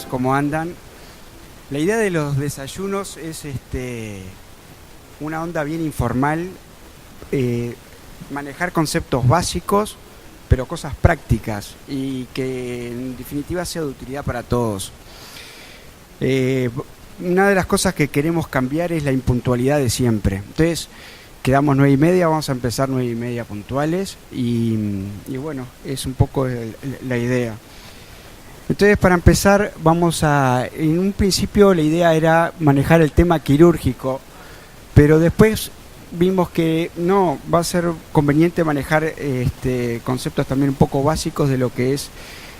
todos, ¿cómo andan? La idea de los desayunos es una onda bien informal, manejar conceptos básicos, pero cosas prácticas y que en definitiva sea de utilidad para todos. Una de las cosas que queremos cambiar es la impuntualidad de siempre. Entonces, quedamos 9:30, vamos a empezar 9:30 puntuales y bueno, es un poco la idea. Entonces, para empezar, en un principio la idea era manejar el tema quirúrgico, pero después vimos que no, va a ser conveniente manejar conceptos también un poco básicos de lo que es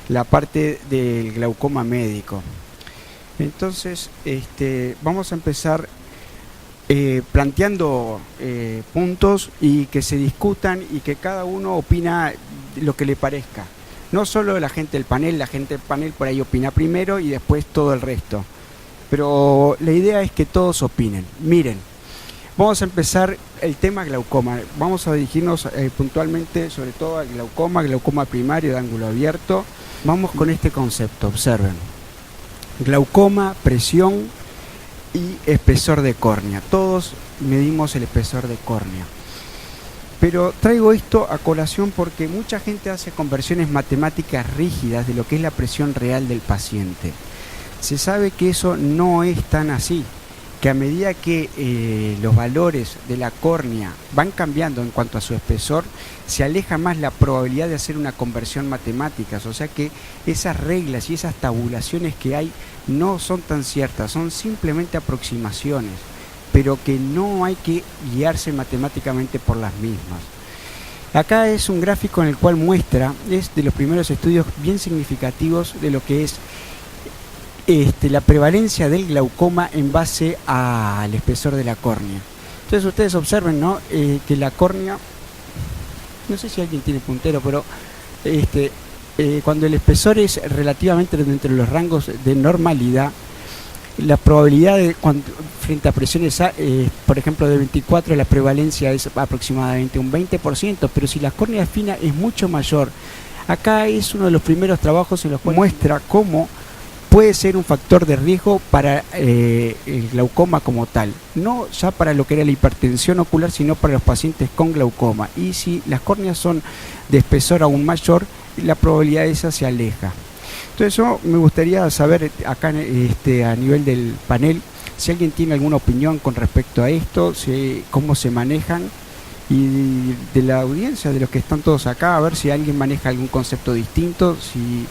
la parte del glaucoma médico. Entonces, vamos a empezar planteando puntos y que se discutan y que cada uno opina lo que le parezca. No solo la gente del panel por ahí opina primero y después todo el resto. Pero la idea es que todos opinen. Miren, vamos a empezar el tema glaucoma. Vamos a dirigirnos puntualmente sobre todo al glaucoma primario de ángulo abierto. Vamos con este concepto, observen. Glaucoma, presión y espesor de córnea. Todos medimos el espesor de córnea. Pero traigo esto a colación porque mucha gente hace conversiones matemáticas rígidas de lo que es la presión real del paciente. Se sabe que eso no es tan así, que a medida que los valores de la córnea van cambiando en cuanto a su espesor, se aleja más la probabilidad de hacer una conversión matemática. O sea que esas reglas y esas tabulaciones que hay no son tan ciertas, son simplemente aproximaciones, pero que no hay que guiarse matemáticamente por las mismas. Acá es un gráfico en el cual muestra, es de los primeros estudios bien significativos de lo que es la prevalencia del glaucoma en base al espesor de la córnea. Entonces ustedes observen, ¿no? Que la córnea, no sé si alguien tiene puntero, pero cuando el espesor es relativamente dentro de los rangos de normalidad, la probabilidad frente a presiones, por ejemplo, de 24, la prevalencia es aproximadamente un 20%, pero si la córnea es fina es mucho mayor. Acá es uno de los primeros trabajos en los cuales muestra cómo puede ser un factor de riesgo para el glaucoma como tal, no ya para lo que era la hipertensión ocular, sino para los pacientes con glaucoma. Y si las córneas son de espesor aún mayor, la probabilidad esa se aleja. Entonces yo me gustaría saber acá a nivel del panel si alguien tiene alguna opinión con respecto a esto, cómo se manejan, y de la audiencia, de los que están todos acá, a ver si alguien maneja algún concepto distinto, si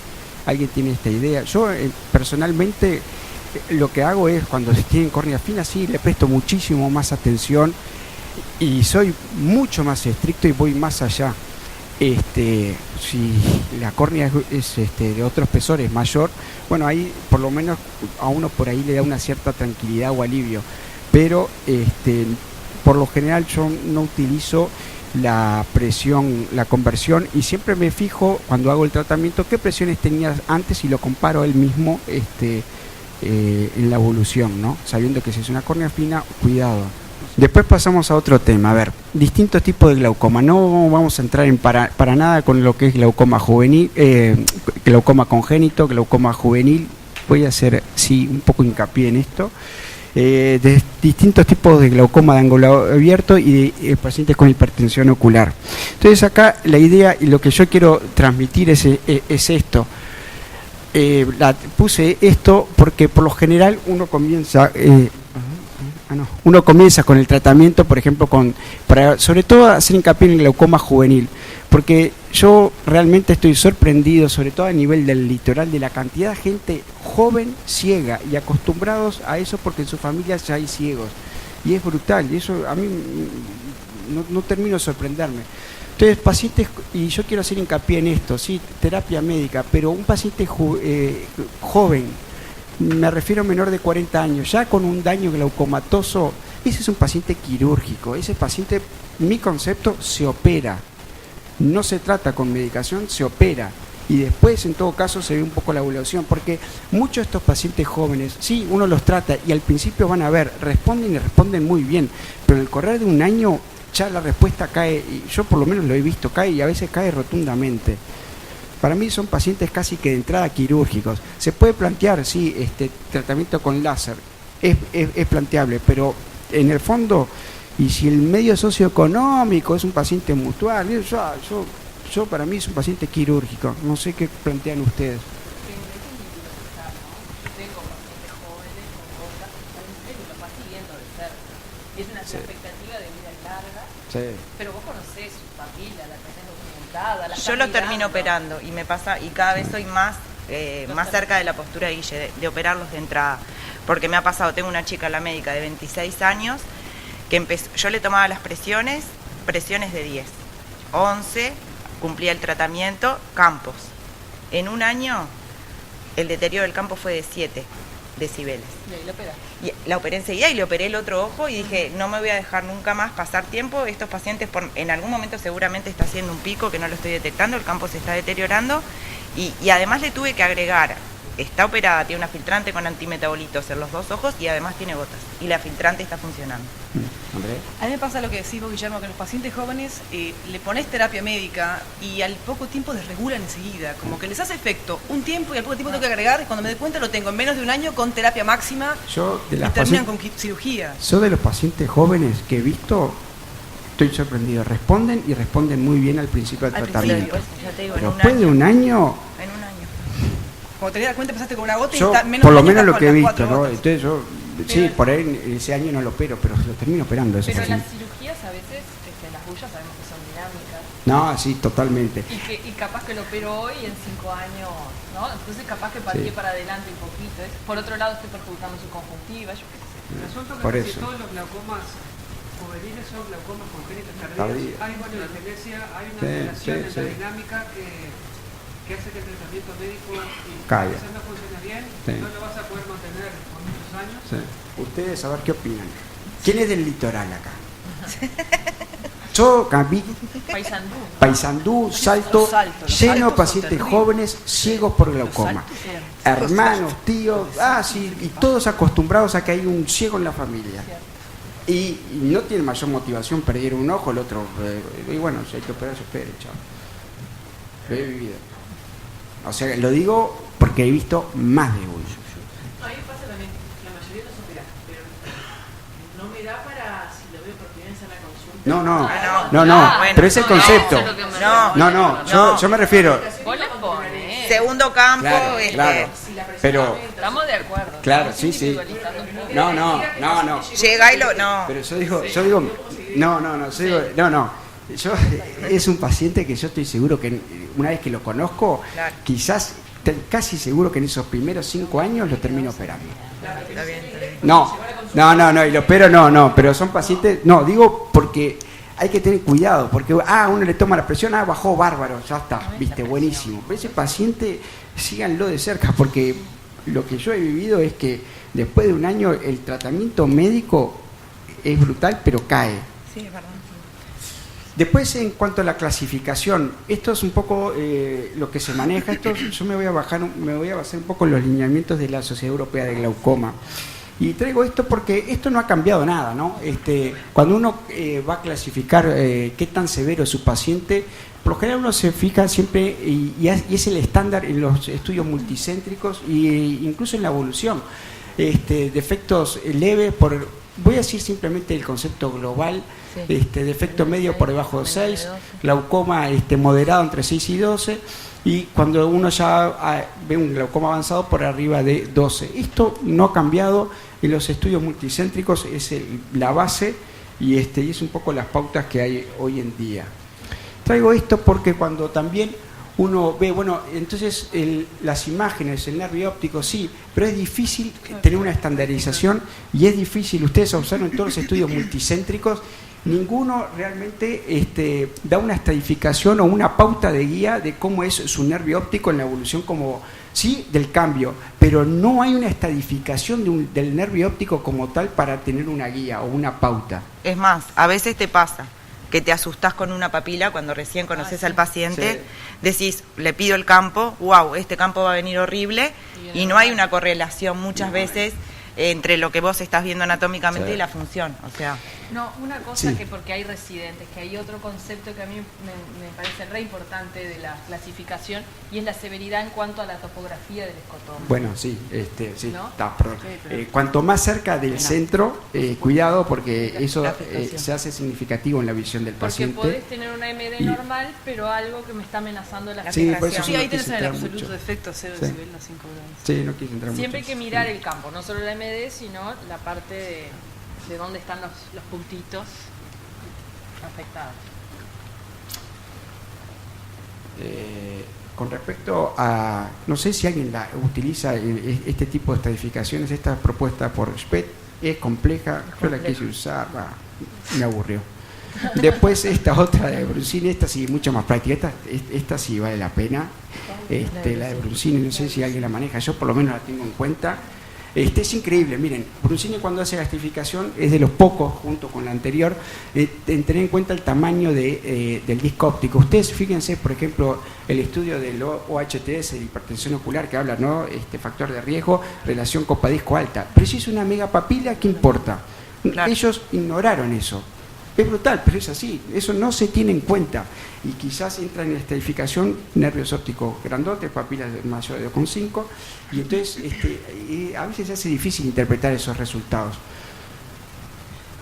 alguien tiene esta idea. Yo personalmente lo que hago es, cuando se tienen córneas finas, sí, le presto muchísimo más atención y soy mucho más estricto y voy más allá. Si la córnea es de otro espesor, es mayor, bueno, ahí por lo menos a uno por ahí le da una cierta tranquilidad o alivio, pero por lo general yo no utilizo la presión, la conversión, y siempre me fijo cuando hago el tratamiento qué presiones tenía antes y lo comparo él mismo en la evolución, ¿no? Sabiendo que si es una córnea fina, cuidado. Después pasamos a otro tema. A ver, distintos tipos de glaucoma. No vamos a entrar para nada con lo que es glaucoma juvenil, glaucoma congénito, glaucoma juvenil. Voy a hacer, sí, un poco hincapié en esto. De distintos tipos de glaucoma de ángulo abierto y de pacientes con hipertensión ocular. Entonces acá la idea y lo que yo quiero transmitir es esto. Puse esto porque por lo general uno comienza con el tratamiento, por ejemplo, para sobre todo hacer hincapié en el glaucoma juvenil, porque yo realmente estoy sorprendido, sobre todo a nivel del litoral, de la cantidad de gente joven, ciega, y acostumbrados a eso porque en sus familias ya hay ciegos, y es brutal, y eso a mí no termino de sorprenderme. Entonces, pacientes, y yo quiero hacer hincapié en esto, sí, terapia médica, pero un paciente joven, me refiero a menor de 40 años, ya con un daño glaucomatoso, ese es un paciente quirúrgico. Ese paciente, mi concepto, se opera. No se trata con medicación, se opera. Y después, en todo caso, se ve un poco la evolución, porque muchos de estos pacientes jóvenes, sí, uno los trata y al principio van a ver, responden y responden muy bien, pero en el correr de un año ya la respuesta cae, y yo por lo menos lo he visto, cae, y a veces cae rotundamente. Para mí son pacientes casi que de entrada quirúrgicos. Se puede plantear, sí, tratamiento con láser, es planteable, pero en el fondo, y si el medio socioeconómico es un paciente mutual, yo para mí es un paciente quirúrgico. No sé qué plantean ustedes. Es una expectativa de vida larga, sí. Pero vos conocés su familia, la tenés documentada. Yo lo termino operando y me pasa, y cada vez soy más cerca de la postura de Guille, de operarlos de entrada. Porque me ha pasado, tengo una chica, la médica de 26 años, que yo le tomaba las presiones de 10, 11, cumplía el tratamiento, campos. En un año, el deterioro del campo fue de 7 decibeles. Y ahí la operaste. Y la operé enseguida y le operé el otro ojo y dije, no me voy a dejar nunca más pasar tiempo. Estos pacientes en algún momento seguramente está haciendo un pico que no lo estoy detectando, el campo se está deteriorando y además le tuve que agregar, está operada, tiene una filtrante con antimetabolitos en los 2 ojos y además tiene gotas y la filtrante está funcionando. ¿André? A mí me pasa lo que decís vos, Guillermo, que los pacientes jóvenes le pones terapia médica y al poco tiempo desregulan enseguida, como que les hace efecto un tiempo y al poco tiempo tengo que agregar y cuando me doy cuenta lo tengo en menos de un año con terapia máxima y terminan con cirugía. Yo de los pacientes jóvenes que he visto, estoy sorprendido, responden y responden muy bien al principio del tratamiento. Ya te digo, Pero después de un año... En un año. Cuando te das cuenta empezaste con una gota Yo, y está menos por lo de un año menos lo estás que he con las visto, 4 ¿no? gotas. Entonces yo, sí, por ahí ese año no lo opero, pero lo termino operando. Ese Pero las paciente. cirugías a veces, las bullas sabemos que son dinámicas. No, sí, totalmente. Y capaz que lo opero hoy en 5 años, ¿no? Entonces capaz que partí Sí. para adelante un poquito. Por otro lado estoy perjudicando su conjuntiva, yo qué sé. El asunto es Por que eso. casi todos los glaucomas juveniles son glaucomas congénitos Tardíos. tardíos. Hay monogenesia, hay una Sí, alteración sí, en sí. la dinámica que hace que el tratamiento médico Caiga. no funcione bien, Sí. no lo vas a poder mantener por muchos años. Sí. Ustedes a ver qué opinan. ¿Quién es del litoral acá? Yo, Campi, Paysandú. Paysandú, Salto, Salto, los lleno de saltos pacientes son terribles. jóvenes ciegos por glaucoma. Hermanos, tíos, sí, y todos acostumbrados a que hay un ciego en la familia. Y no tiene mayor motivación perder un ojo, el otro. Y bueno, si hay que operar, se espere, chao. Lo he vivido. O sea, lo digo porque he visto más de uno. A mí me pasa también, la mayoría los opera, pero no me da para, si lo veo por primera vez en la consulta. No, bueno, pero es el concepto. eso es lo que me No, Yo me refiero. Vos le ponés. Segundo campo, Claro, claro. Si la presión Pero, aumenta, Estamos de acuerdo. claro, Estamos sí. individualizando un poco. No. llega y no. Pero yo digo, yo es un paciente que yo estoy seguro que una vez que lo conozco, Claro. quizás casi seguro que en esos primeros 5 años lo termino operando. Está bien. No, y lo opero no, pero son pacientes, no, digo porque hay que tener cuidado, porque uno le toma la presión, bajó bárbaro, ya está, viste, buenísimo. Pero ese paciente, síganlo de cerca, porque lo que yo he vivido es que después de un año el tratamiento médico es brutal, pero cae. Sí, es verdad. Después, en cuanto a la clasificación, esto es un poco lo que se maneja. Yo me voy a basar un poco en los lineamientos de la Sociedad Europea de Glaucoma. Y traigo esto porque esto no ha cambiado nada, ¿no? Cuando uno va a clasificar qué tan severo es su paciente, por lo general uno se fija siempre, y es el estándar en los estudios multicéntricos e incluso en la evolución. Defectos leves, voy a decir simplemente el concepto global. Sí. Defecto medio por debajo de 6, glaucoma moderado entre 6 y 12, y cuando uno ya ve un glaucoma avanzado por arriba de 12. Esto no ha cambiado en los estudios multicéntricos, es la base y es un poco las pautas que hay hoy en día. Traigo esto porque cuando también uno ve, entonces las imágenes, el nervio óptico, sí, pero es difícil tener una estandarización y es difícil, ustedes observan en todos los estudios multicéntricos, ninguno realmente da una estadificación o una pauta de guía de cómo es su nervio óptico en la evolución, sí, del cambio, pero no hay una estadificación del nervio óptico como tal para tener una guía o una pauta. Es más, a veces te pasa que te asustás con una papila cuando recién conoces al paciente, decís, le pido el campo, wow, este campo va a venir horrible, y no hay una correlación muchas veces entre lo que vos estás viendo anatómicamente y la función, o sea... No, una cosa Sí. que porque hay residentes, que hay otro concepto que a mí me parece re importante de la clasificación y es la severidad en cuanto a la topografía del escotón. Bueno, sí, sí, ¿No? perdón. Sí, pero- Cuanto más cerca del centro, cuidado porque eso La afectación. se hace significativo en la visión del Porque paciente. podés tener una MD Y- normal, pero algo que me está amenazando la Sí, por eso filtración. Sí, no ahí quise tenés en el entrar absoluto mucho. de efecto 0 Sí. decibel a 5 grados. Sí, no quise entrar Siempre hay mucho. que mirar el campo, no solo la MD, sino la parte de dónde están los puntitos afectados. Con respecto a, no sé si alguien utiliza este tipo de estadificaciones, esta propuesta por SPET es compleja, yo la quise usar, me aburrió. Después esta otra de Bruncini, esta sí mucho más práctica, esta sí vale la pena, la de Bruncini, no sé si alguien la maneja, yo por lo menos la tengo en cuenta. Es increíble, miren, Bruncini cuando hace la estadificación es de los pocos, junto con la anterior, en tener en cuenta el tamaño del disco óptico. Ustedes fíjense, por ejemplo, el estudio del OHTS, de hipertensión ocular, que habla, ¿no? Factor de riesgo, relación copa-disco alta. Pero si es una megapapila, ¿qué importa? Claro. Ellos ignoraron eso. Es brutal, pero es así, eso no se tiene en cuenta. Y quizás entra en la estadificación nervios ópticos grandotes, papilas mayores de 2,5, y entonces a veces se hace difícil interpretar esos resultados.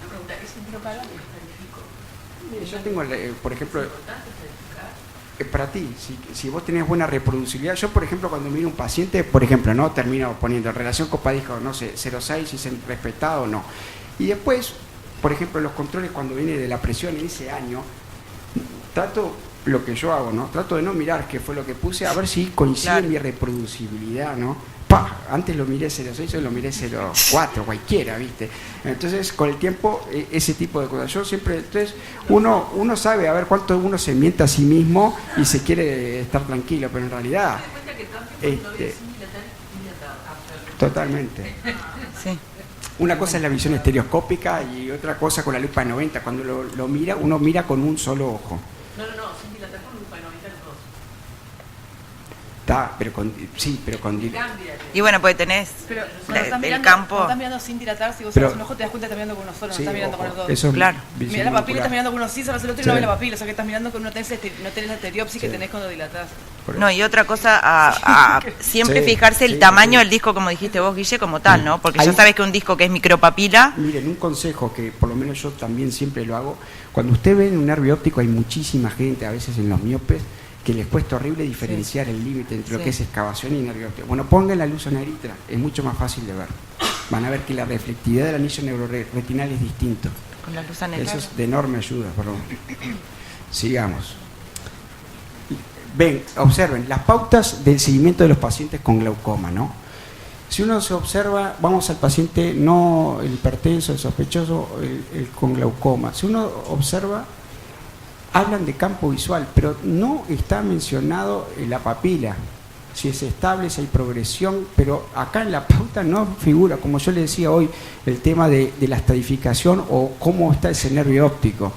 Una pregunta, ¿es micropagado o estadístico? Yo tengo, por ejemplo, ¿Importante estadificar? para ti, si vos tenés buena reproducibilidad, yo por ejemplo cuando miro un paciente, por ejemplo, no termino poniendo relación copa-disco, no sé, 0,6, si es respetado o no. Y después, por ejemplo, los controles cuando viene de la presión en ese año, trato lo que yo hago, ¿no? Trato de no mirar qué fue lo que puse, a ver si coincide Claro. mi reproducibilidad, ¿no? Antes lo miré 0,6, hoy lo miré 0,4, cualquiera, ¿viste? Entonces, con el tiempo, ese tipo de cosas. Yo siempre, entonces, uno sabe a ver cuánto uno se miente a sí mismo y se quiere estar tranquilo, pero en realidad, Ten en cuenta que también lo ves sin dilatar y dilatado. totalmente. Sí. Una cosa es la visión estereoscópica y otra cosa con la lupa de 90. Cuando lo mira, uno mira con un solo ojo. No, sin dilatar con lupa de 90 los dos. Está, pero con Cambia. Y bueno, pues tenés Pero el campo. cuando estás mirando sin dilatar, si vos Pero- cerrás un ojo te das cuenta que estás mirando con uno solo, no sí, estás mirando con ojo, los dos. eso es Claro. visión Mirá la papila, binocular. estás mirando con uno sí, cerrás el otro y Sí. no ves la papila, o sea que estás mirando con no tenés la estereopsis que Sí. tenés cuando dilatás. Por eso. No, y otra cosa, a siempre Sí, fijarse el sí, tamaño sí. del disco, como dijiste vos, Guille, como tal, ¿no? Porque Hay- ya sabes que un disco que es micropapila, Miren, un consejo que por lo menos yo también siempre lo hago, cuando usted ve en un nervio óptico hay muchísima gente, a veces en los miopes, que les cuesta horrible diferenciar el límite entre lo Sí. que es excavación y nervio óptico. Bueno, pongan la luz negrita, es mucho más fácil de ver. Van a ver que la reflectividad del anillo neuroretinal es distinto. con la luz anel. Eso es de enorme ayuda, perdón. Sigamos. Ven, observen, las pautas del seguimiento de los pacientes con glaucoma, ¿no? Si uno se observa, vamos al paciente no el hipertenso, el sospechoso, el con glaucoma. Si uno observa, hablan de campo visual, pero no está mencionado la papila, si es estable, si hay progresión, pero acá en la pauta no figura, como yo le decía hoy, el tema de la estadificación o cómo está ese nervio óptico.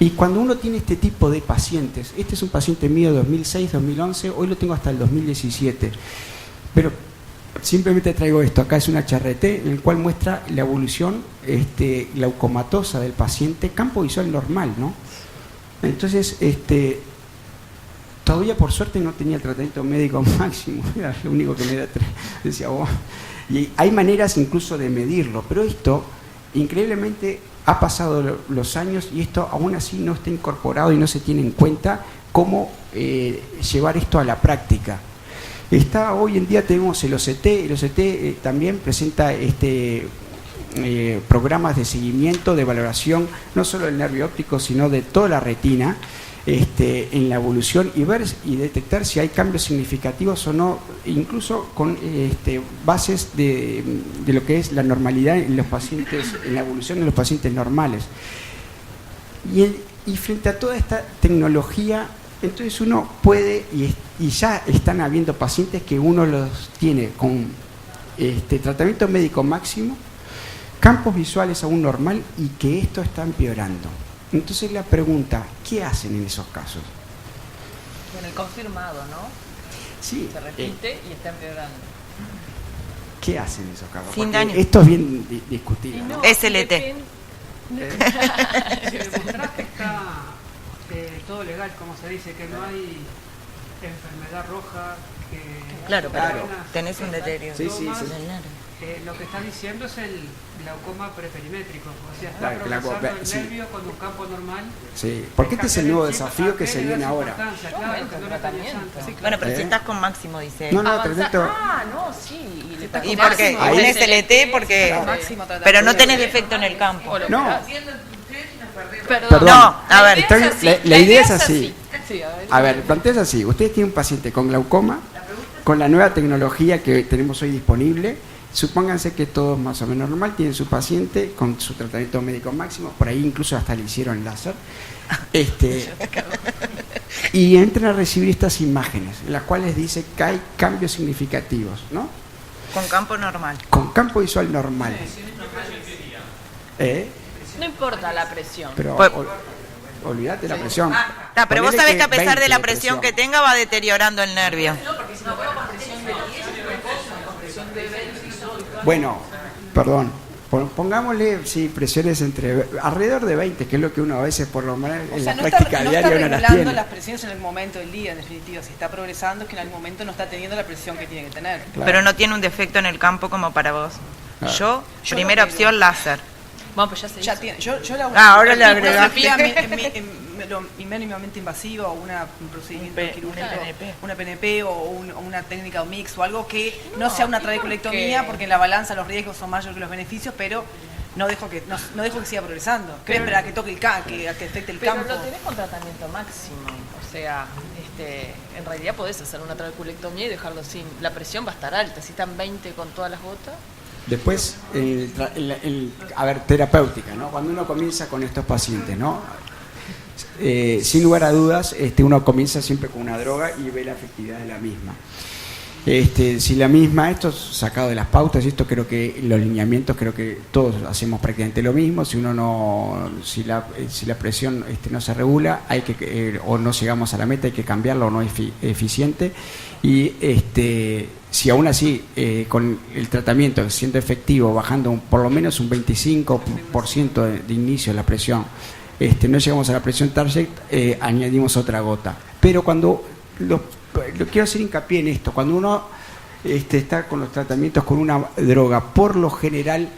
Y cuando uno tiene este tipo de pacientes, este es un paciente mío de 2006, 2011, hoy lo tengo hasta el 2017, pero simplemente traigo esto, acá es una HRT en el cual muestra la evolución glaucomatosa del paciente, campo visual normal, ¿no? Entonces, todavía por suerte no tenía el tratamiento médico máximo, era lo único que me decía, oh. Y hay maneras incluso de medirlo, pero esto, increíblemente, ha pasado los años y esto aún así no está incorporado y no se tiene en cuenta cómo llevar esto a la práctica. Hoy en día tenemos el OCT también presenta programas de seguimiento, de evaluación, no solo del nervio óptico, sino de toda la retina, en la evolución y ver y detectar si hay cambios significativos o no, incluso con bases de lo que es la normalidad en los pacientes, en la evolución de los pacientes normales. Y frente a toda esta tecnología, entonces uno puede, y ya están habiendo pacientes que uno los tiene con tratamiento médico máximo, campos visuales aún normal y que esto está empeorando. Entonces la pregunta, ¿qué hacen en esos casos? Bueno, el confirmado, ¿no? Sí, Se repite y está empeorando. ¿Qué hacen esos carros? Sin Porque daño. esto es bien discutido, ¿no? SLT. Si demostrás que está todo legal, como se dice, que no hay enfermedad roja, que Claro, pero Claro. tenés un deterioro. Sí, sí, sí. lo que está diciendo es el glaucoma preperimétrico, o sea, está Claro, progresando glaucoma, el sí. nervio con un campo normal. Sí, porque este es el nuevo desafío que se viene ahora. Claro, que no lo tenías antes. Bueno, pero si ¿Eh? estás con máximo, dice. No, no, Avanzar- tratamiento- no, sí. Y le ¿Y tocó por qué? máximo, Un es SLT porque... Claro. Máximo tratamiento. Pero no tenés defecto en el campo. O lo No. operás. Perdón. Perdón. No, a ver. La idea es así. Sí, a ver. A ver, planteas así. Ustedes tienen un paciente con glaucoma, con la nueva tecnología que tenemos hoy disponible. Supónganse que todo es más o menos normal. Tienen su paciente con su tratamiento médico máximo. Por ahí incluso hasta le hicieron láser. Y entran a recibir estas imágenes, en las cuales dice que hay cambios significativos, ¿no? Con campo normal. Con campo visual normal. No importa la presión. Pero Pues- olvídate la presión. Pero vos Ponele sabés que a pesar 20 de la presión que tenga va deteriorando el nervio. Bueno, perdón. Pongámosle, sí, presiones entre alrededor de 20, que es lo que uno a veces por lo menos O en sea, la no está, práctica no diaria está uno las regulando tiene. las presiones en el momento del día, en definitiva. Si está progresando es que en algún momento no está teniendo la presión que tiene que tener. Claro. Pero no tiene un defecto en el campo como para vos. Claro. Yo, Yo primera no tengo. opción, láser. Bueno, pues ya se Ya hizo. tiene, yo la Ahora le una agregaste. cirugía mínimamente invasiva o un procedimiento Un quirúrgico, PNP. una PNP o una técnica o mix o algo que no sea una ¿y por trabeculectomía, qué? porque en la balanza los riesgos son mayores que los beneficios, pero no dejo que siga progresando. ¿Qué espera que toque el que afecte el Pero campo? lo tenés con tratamiento máximo. O sea, en realidad podés hacer una trabeculectomía y dejarlo sin. La presión va a estar alta. Si están 20 con todas las gotas. Después, a ver, terapéutica, ¿no? Cuando uno comienza con estos pacientes, ¿no? Sin lugar a dudas, uno comienza siempre con una droga y ve la efectividad de la misma. Si la misma, esto es sacado de las pautas, y esto creo que los lineamientos, creo que todos hacemos prácticamente lo mismo. Si uno no, si la presión no se regula, hay que o no llegamos a la meta, hay que cambiarlo o no es eficiente. Y si aún así con el tratamiento siendo efectivo, bajando por lo menos un 25% de inicio de la presión, no llegamos a la presión target, añadimos otra gota. Pero cuando lo quiero hacer hincapié en esto, cuando uno está con los tratamientos con una droga, por lo general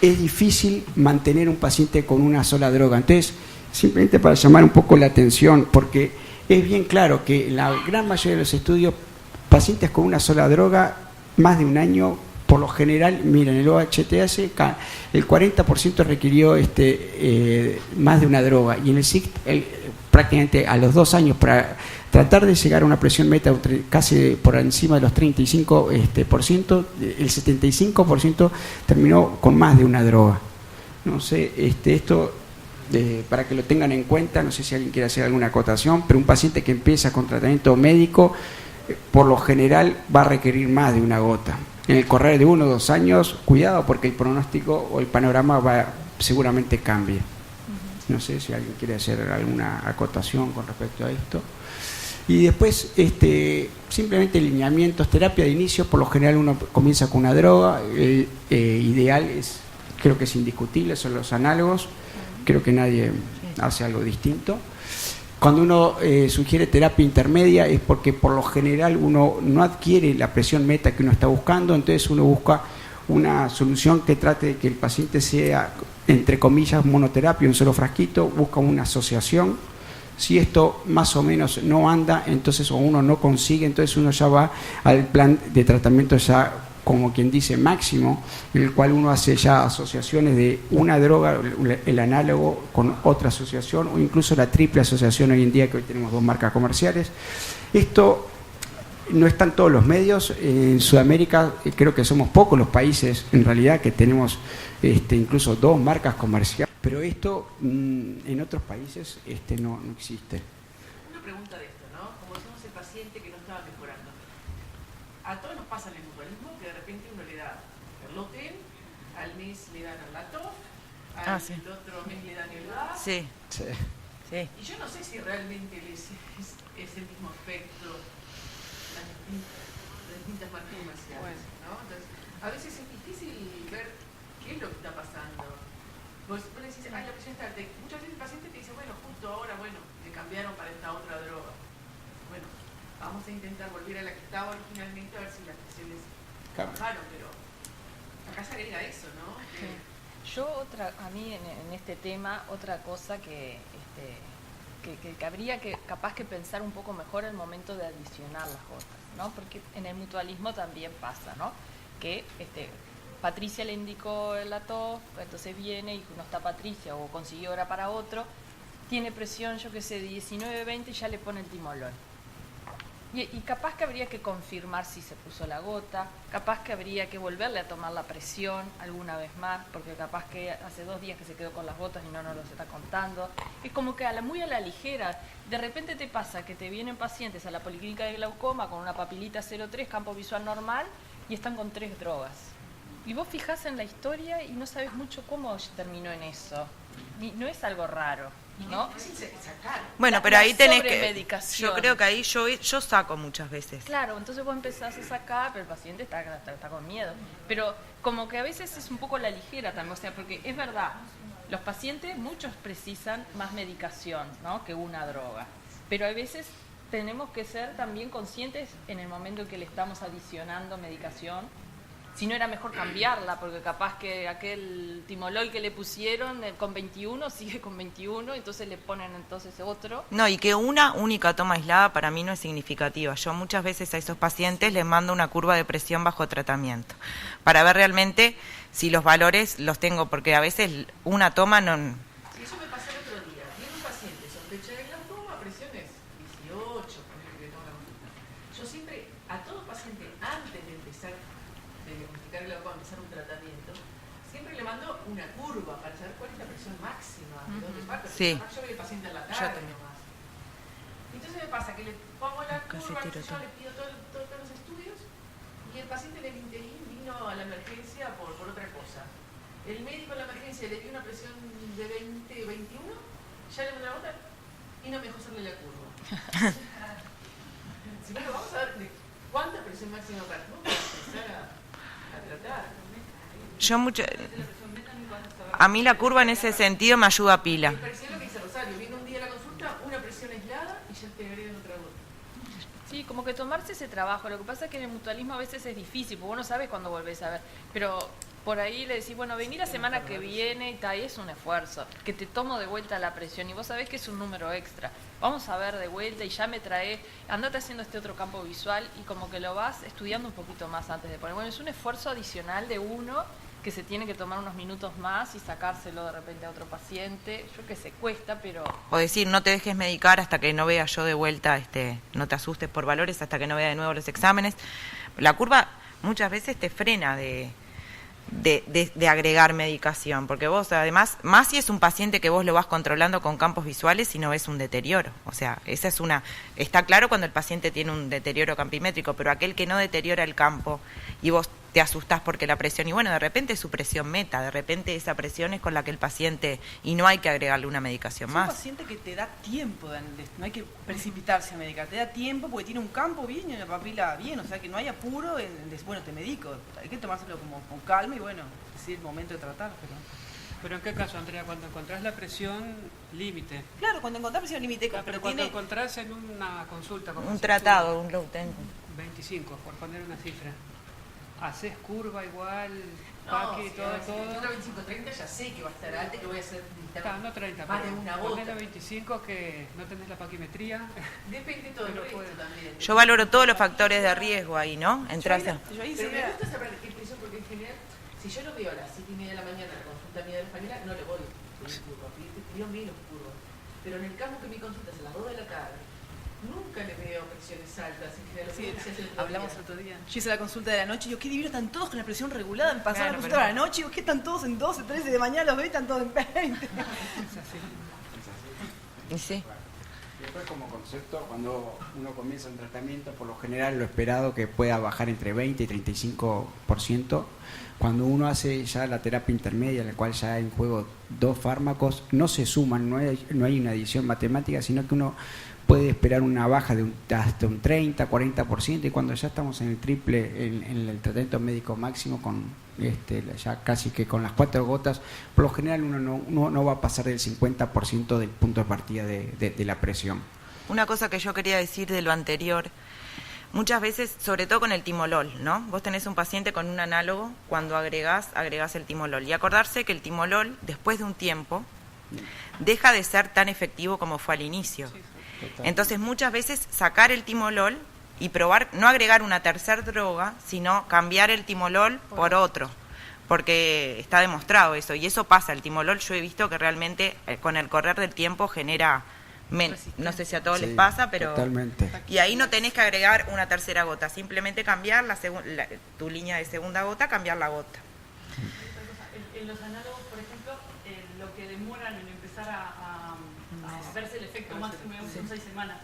es difícil mantener un paciente con una sola droga. Entonces, simplemente para llamar un poco la atención, porque es bien claro que en la gran mayoría de los estudios, pacientes con una sola droga, más de un año, por lo general, miren, el OHTS, el 40% requirió más de una droga, y en el SICT prácticamente a los 2 años, para tratar de llegar a una presión meta casi por encima de los 35%, el 75% terminó con más de una droga. No sé, esto para que lo tengan en cuenta, no sé si alguien quiere hacer alguna acotación, pero un paciente que empieza con tratamiento médico, por lo general va a requerir más de una gota. En el correr de 1 o 2 años, cuidado, porque el pronóstico o el panorama seguramente cambie. No sé si alguien quiere hacer alguna acotación con respecto a esto. Y después, simplemente lineamientos, terapia de inicio, por lo general uno comienza con una droga, ideal creo que es indiscutible, son los análogos, creo que nadie hace algo distinto. Cuando uno sugiere terapia intermedia es porque por lo general uno no adquiere la presión meta que uno está buscando, entonces uno busca una solución que trate de que el paciente sea, entre comillas, monoterapia, un solo frasquito, busca una asociación. Si esto más o menos no anda, entonces o uno no consigue, entonces uno ya va al plan de tratamiento ya como quien dice máximo, en el cual uno hace ya asociaciones de una droga, el análogo con otra asociación, o incluso la triple asociación hoy en día, que hoy tenemos 2 marcas comerciales. Esto no está en todos los medios. En Sudamérica creo que somos pocos los países en realidad que tenemos incluso 2 marcas comerciales, pero esto en otros países no existe. Una pregunta de esto, ¿no? Como decimos el paciente que no estaba mejorando. A todos nos pasa el hemotolismo, que de repente uno le da Perloten, al mes le dan Arlatov, al sí. otro mes le dan el gas. Sí, Sí. sí. Y yo no sé si realmente es el mismo efecto las distintas marcas comerciales, ¿no? Entonces, a veces es difícil ver qué es lo que está pasando. Vos le decís, ay, la presión está alta. Muchas veces el paciente te dice, bueno, justo ahora, bueno, le cambiaron para esta otra droga. Bueno, vamos a intentar volver a la que estaba originalmente a ver si las presiones bajaron, pero acá se agrega eso, ¿no? Sí. Yo a mí en este tema, otra cosa que habría que capaz que pensar un poco mejor el momento de adicionar las gotas, ¿no? Porque en el mutualismo también pasa, ¿no? Que Patricia le indicó la tos, entonces viene y no está Patricia o consiguió hora para otro, tiene presión, yo qué sé, 19, 20 y ya le pone el timolol. Y capaz que habría que confirmar si se puso la gota, capaz que habría que volverle a tomar la presión alguna vez más, porque capaz que hace 2 días que se quedó con las gotas y no nos los está contando. Es como que muy a la ligera. De repente te pasa que te vienen pacientes a la policlínica de glaucoma con una papilita 0,3, campo visual normal, y están con 3 drogas. Y vos fijás en la historia y no sabes mucho cómo terminó en eso. No es algo raro, ¿no? Bueno, pero ahí tenés que... sobremedicación. Yo creo que ahí yo saco muchas veces. Claro, entonces vos empezás a sacar, pero el paciente está con miedo. Pero como que a veces es un poco la ligera también, o sea, porque es verdad, los pacientes, muchos precisan más medicación, ¿no?, que una droga. Pero a veces tenemos que ser también conscientes en el momento en que le estamos adicionando medicación. Si no era mejor cambiarla, porque capaz que aquel timolol que le pusieron con 21 sigue con 21, entonces le ponen entonces otro. No, y que una única toma aislada para mí no es significativa. Yo muchas veces a esos pacientes les mando una curva de presión bajo tratamiento para ver realmente si los valores los tengo, porque a veces una toma no... Sí, eso me pasó el otro día. Viene un paciente, sospecha de glaucoma, presiones 18, ponele que tengo la consulta. Yo siempre, a todo paciente, antes de empezar diagnosticar glaucoma, empezar un tratamiento, siempre le mando una curva para saber cuál es la presión máxima, de dónde parte. Sí. Yo veo el paciente en la tarde nomás. Entonces me pasa que le pongo la curva, yo le pido todos los estudios y el paciente del interín vino a la emergencia por otra cosa. El médico en la emergencia le dio una presión de 20, 21, ya le mandó la gota y no me dejó hacerle la curva. Si bueno, vamos a ver de cuánta presión máxima para empezar a tratar. A mí la curva en ese sentido me ayuda pila. Me pareció lo que dice Rosario, viene un día a la consulta, una presión aislada y ya te agregan otra gota. Sí, como que tomarse ese trabajo. Lo que pasa es que en el mutualismo a veces es difícil, porque vos no sabes cuándo volvés a ver. Pero por ahí le decís, bueno, vení la semana que viene y tal, y es un esfuerzo. Que te tomo de vuelta la presión y vos sabés que es un número extra. Vamos a ver de vuelta y ya me trae, andate haciendo este otro campo visual y como que lo vas estudiando un poquito más antes de poner. Bueno, es un esfuerzo adicional de uno que se tiene que tomar unos minutos más y sacárselo de repente a otro paciente. Yo que sé, cuesta, pero... O decir, no te dejes medicar hasta que no vea yo de vuelta, no te asustes por valores hasta que no vea de nuevo los exámenes. La curva muchas veces te frena de agregar medicación, porque vos además, más si es un paciente que vos lo vas controlando con campos visuales y no ves un deterioro. O sea, esa es está claro cuando el paciente tiene un deterioro campimétrico, pero aquel que no deteriora el campo y vos te asustás porque la presión, y bueno, de repente es su presión meta, de repente esa presión es con la que el paciente, y no hay que agregarle una medicación más. Es un paciente que te da tiempo, no hay que precipitarse a medicar, te da tiempo porque tiene un campo bien y una papila bien, o sea que no hay apuro bueno, te medico, hay que tomárselo como con calma y bueno, es el momento de tratar. Pero ¿en qué caso, Andrea? Cuando encontrás la presión límite. Claro, cuando encontrás presión límite, pero cuando encontrás en una consulta como un tratado, un low ten. 25, por poner una cifra. ¿Haces curva igual, No, paqui, si todo? una 25-30 ya sé que va a estar alta y que voy a hacer No 30, más de pero una ponele gota. 25 que no tenés la paquimetría. Depende todo el Pero resto puede. también. Yo valoro todos los factores de riesgo ahí, ¿no? Entras a... Pero me gusta saber qué presión, porque en general, si yo lo veo a las 7:30 de la mañana, la consulta mía de la española, no le voy a pedir curva, pido menos curva. Pero en el campo que mi consulta es a las 2 de la tarde, nunca le veo presiones altas. En general, Sí, se hace el otro hablamos día. el otro día. Yo hice la consulta de la noche y yo, qué divino, están todos con la presión regulada. Me pasaron Claro, la consulta de la noche y yo, ¿qué están todos en 12, 13 de mañana? Los veo y están todos en 20. Es así. Y sí. Después, como concepto, cuando uno comienza un tratamiento, por lo general lo esperado que pueda bajar entre 20 y 35%. Cuando uno hace ya la terapia intermedia, en la cual ya hay en juego 2 fármacos, no se suman, no hay una adición matemática, sino que uno puede esperar una baja de hasta un 30, 40%, y cuando ya estamos en el triple, en el tratamiento médico máximo, con ya casi que con las 4 gotas, por lo general uno no va a pasar del 50% del punto de partida de la presión. Una cosa que yo quería decir de lo anterior, muchas veces, sobre todo con el timolol, ¿no? Vos tenés un paciente con un análogo, cuando agregás el timolol. Y acordarse que el timolol, después de un tiempo, deja de ser tan efectivo como fue al inicio. Entonces, muchas veces sacar el timolol y probar, no agregar una tercera droga, sino cambiar el timolol por otro, porque está demostrado eso. Y eso pasa, el timolol yo he visto que realmente con el correr del tiempo genera... no sé si a todos les pasa, pero... Totalmente. Y ahí no tenés que agregar una tercera gota, simplemente cambiar tu línea de segunda gota, cambiar la gota. En los análogos, por ejemplo, lo que demoran en empezar a verse el efecto máximo son 6 semanas.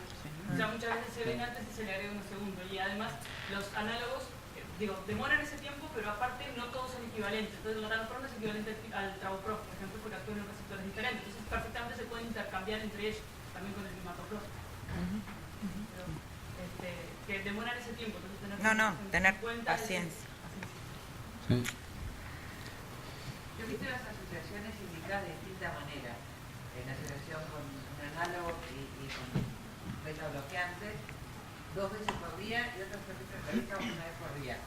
O sea, muchas veces se ven antes y se le agrega unos segundos. Y además, los análogos, demoran ese tiempo, pero aparte no todos son equivalentes. Entonces, el latanoprol es equivalente al travoprol, por ejemplo, porque actúan en receptores diferentes. Entonces, perfectamente se pueden intercambiar entre ellos, también con el hematoprol. Que demoran ese tiempo. Entonces, tener paciencia. Sí. Yo he visto las asociaciones indicadas de distinta manera. En asociación con un análogo y con beta bloqueante, 2 veces por día y otras veces una vez por día.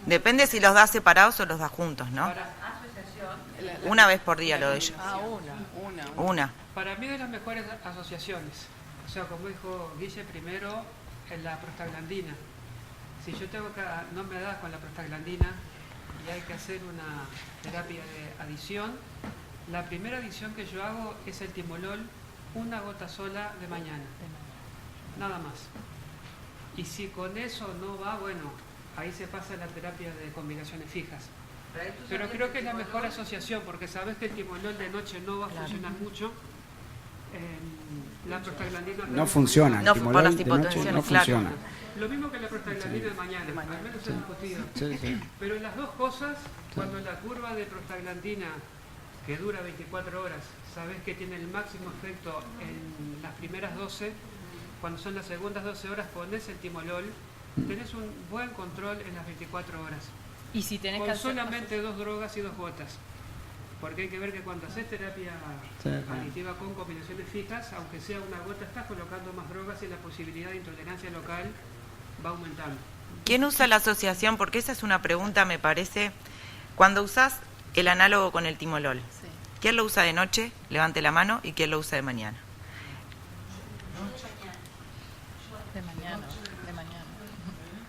Depende si los das separados o los das juntos, ¿no? Para asociación, Una vez por día lo doy yo. Una. Para mí de las mejores asociaciones, o sea, como dijo Guille primero, es la prostaglandina. Si yo no me das con la prostaglandina y hay que hacer una terapia de adición, la primera adición que yo hago es el timolol, una gota sola de mañana, nada más. Y si con eso no va, bueno, ahí se pasa la terapia de combinaciones fijas. Pero creo que es la mejor asociación, porque sabes que el timolol de noche no va a funcionar mucho. La prostaglandina no funciona, no, el timolol por las de noche hipotensiones, no claro. funciona. Lo mismo que la prostaglandina de mañana, al menos es discutido. Sí. Pero las dos cosas, cuando la curva de prostaglandina, que dura 24 horas, sabes que tiene el máximo efecto en las primeras 12, cuando son las segundas 12 horas pones el timolol, tenés un buen control en las 24 horas. Y si tenés que con hacer solamente 2 drogas y 2 gotas. Porque hay que ver que cuando haces terapia aditiva con combinaciones fijas, aunque sea una gota, estás colocando más drogas y la posibilidad de intolerancia local va aumentando. ¿Quién usa la asociación? Porque esa es una pregunta, me parece. Cuando usás el análogo con el timolol, ¿quién lo usa de noche? Levante la mano. ¿Y quién lo usa de mañana? de mañana.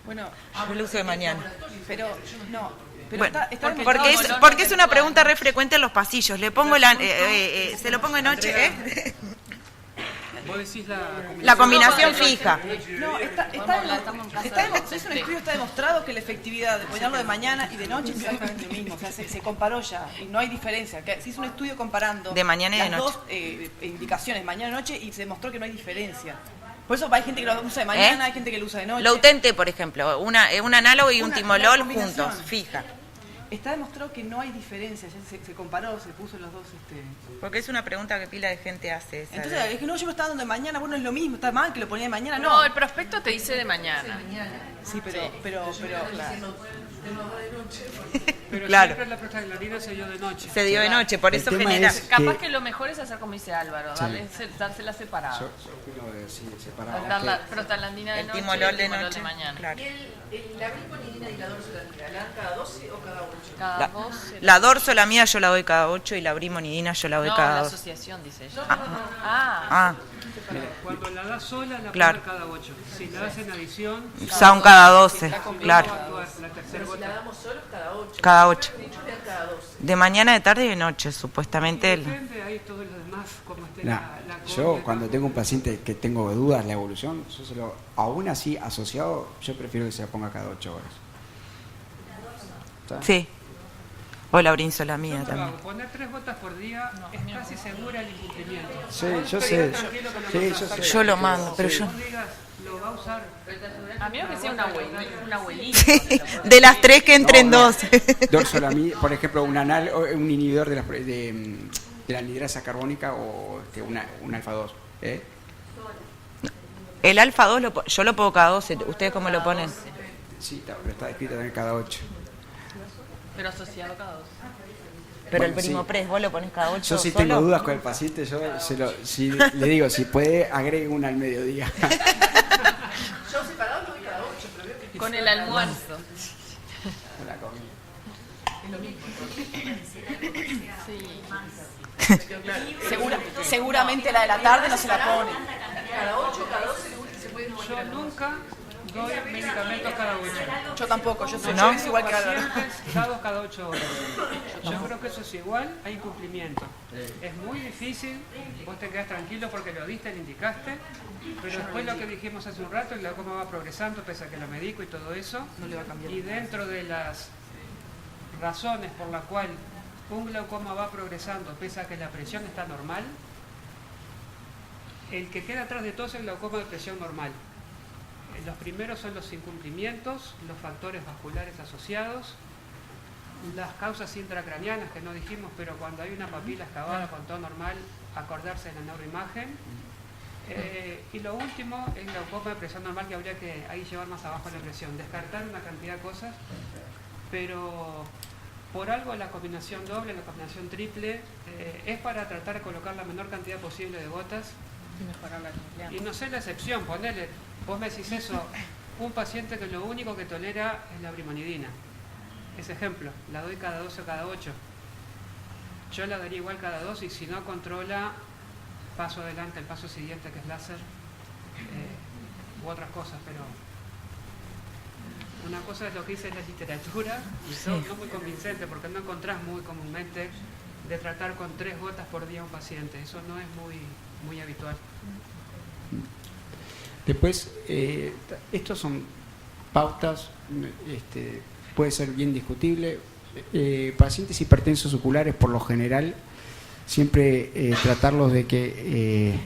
Bueno, Yo lo uso de mañana. pero no. Pero Bueno, está porque es una pregunta re frecuente en los pasillos. Le pongo se lo pongo de noche, ¿eh? Vos decís La combinación fija. No, es un estudio, está demostrado que la efectividad de ponerlo de mañana y de noche es exactamente lo mismo. O sea, se comparó ya y no hay diferencia. Se hizo un estudio comparando de mañana y de las noche. dos indicaciones, mañana y noche, y se demostró que no hay diferencia. Por eso hay gente que lo usa de mañana, hay gente que lo usa de noche. Lo utente, por ejemplo, un análogo y un timolol juntos, fija. Está demostrado que no hay diferencia, ya se comparó, se puso los dos. Porque es una pregunta que pila de gente hace. Esa Entonces, es que no, yo lo estaba dando de mañana, bueno, es lo mismo, está mal que lo ponía de mañana, no. No, el prospecto te dice de mañana. Sí, pero claro. Pero Claro. siempre la prostaglandina se dio de noche. Se dio de noche, por El eso tema genera... es Capaz que lo mejor es hacer como dice Álvaro, dársela separada. Yo opino de separado. Dar la prostaglandina de El noche y timolol el de timolol noche. de mañana. Claro. ¿Y la brimonidina y la dorsolandina, la dan cada 12 o cada 8? Cada dos. La dorso, la mía, yo la doy cada 8 y la brimonidina yo la doy No, cada la 2. asociación, dice ella. No. Ah, Cuando la das sola, la Claro. pones cada 8. Si la das en adición, son cada 12, claro. va a actuar la tercera Pero si la gota. damos solos, cada 8. Cada 8. Dicho le dan cada 12. De mañana, de tarde y de noche, supuestamente. Depende ahí todo lo demás, como esté Nah, la yo cuando tengo un paciente que tengo dudas de la evolución, yo aún así asociado, yo prefiero que se la ponga cada 8 horas. ¿Está? Sí. O la brinzo la Yo mía no lo también. hago. Poner 3 gotas por día es casi segura el incumplimiento. Sí, yo sé. Tranquilo con la Sí, cosa. yo sé. Yo lo mando, pero yo... Vos digas, lo va a usar. A menos que sea una abuelita. De las 3 que entren No, 2. Dorsolamida, por ejemplo, un inhibidor de la anhidrasa carbónica o un alfa 2. El alfa 2 yo lo pongo cada 12. ¿Ustedes cómo lo ponen? Sí, pero está escrito también cada 8. Pero asociado cada 2. Pero Bueno, el Primopres, ¿vos lo pones cada 8 Yo si solo? tengo dudas con el paciente, si le digo, si puede, agregue una al mediodía. Yo separado lo doy cada 8, pero veo que Con el almuerzo. La comida. es lo mismo. Seguramente la de la tarde no se la pone. Cada 8, cada 12 se puede Yo nunca doy medicamentos cada 8. Yo tampoco, yo soy ¿No? yo es igual que Álvaro. Pacientes dados cada 8 horas. Yo creo que eso es igual a incumplimiento. Es muy difícil, vos te quedás tranquilo porque lo diste, lo indicaste, pero después lo que dijimos hace un rato, el glaucoma va progresando, pese a que lo medico y todo eso, No le va a cambiar. y dentro de las razones por las cuales un glaucoma va progresando, pese a que la presión está normal, el que queda atrás de todo es el glaucoma de presión normal. Los primeros son los incumplimientos, los factores vasculares asociados, las causas intracraneanas que no dijimos, pero cuando hay una papila excavada con todo normal, acordarse de la neuroimagen. Y lo último es el glaucoma de presión normal, que habría que ahí llevar más abajo la presión, descartar una cantidad de cosas, pero por algo la combinación doble, la combinación triple, es para tratar de colocar la menor cantidad posible de gotas. Y mejorar la nuclear. Y no sé la excepción, ponele, vos me decís eso, un paciente que lo único que tolera es la brimonidina. Ese ejemplo, la doy cada 12 o cada 8. Yo la daría igual cada 2 y si no controla, paso adelante, el paso siguiente que es láser, u otras cosas, pero una cosa es lo que dice la literatura y son no muy convincente porque no encontrás muy comúnmente de tratar con 3 gotas por día a un paciente. Eso no es muy habitual. Después, estos son pautas, puede ser bien discutible. Pacientes hipertensos oculares, por lo general, siempre tratarlos de que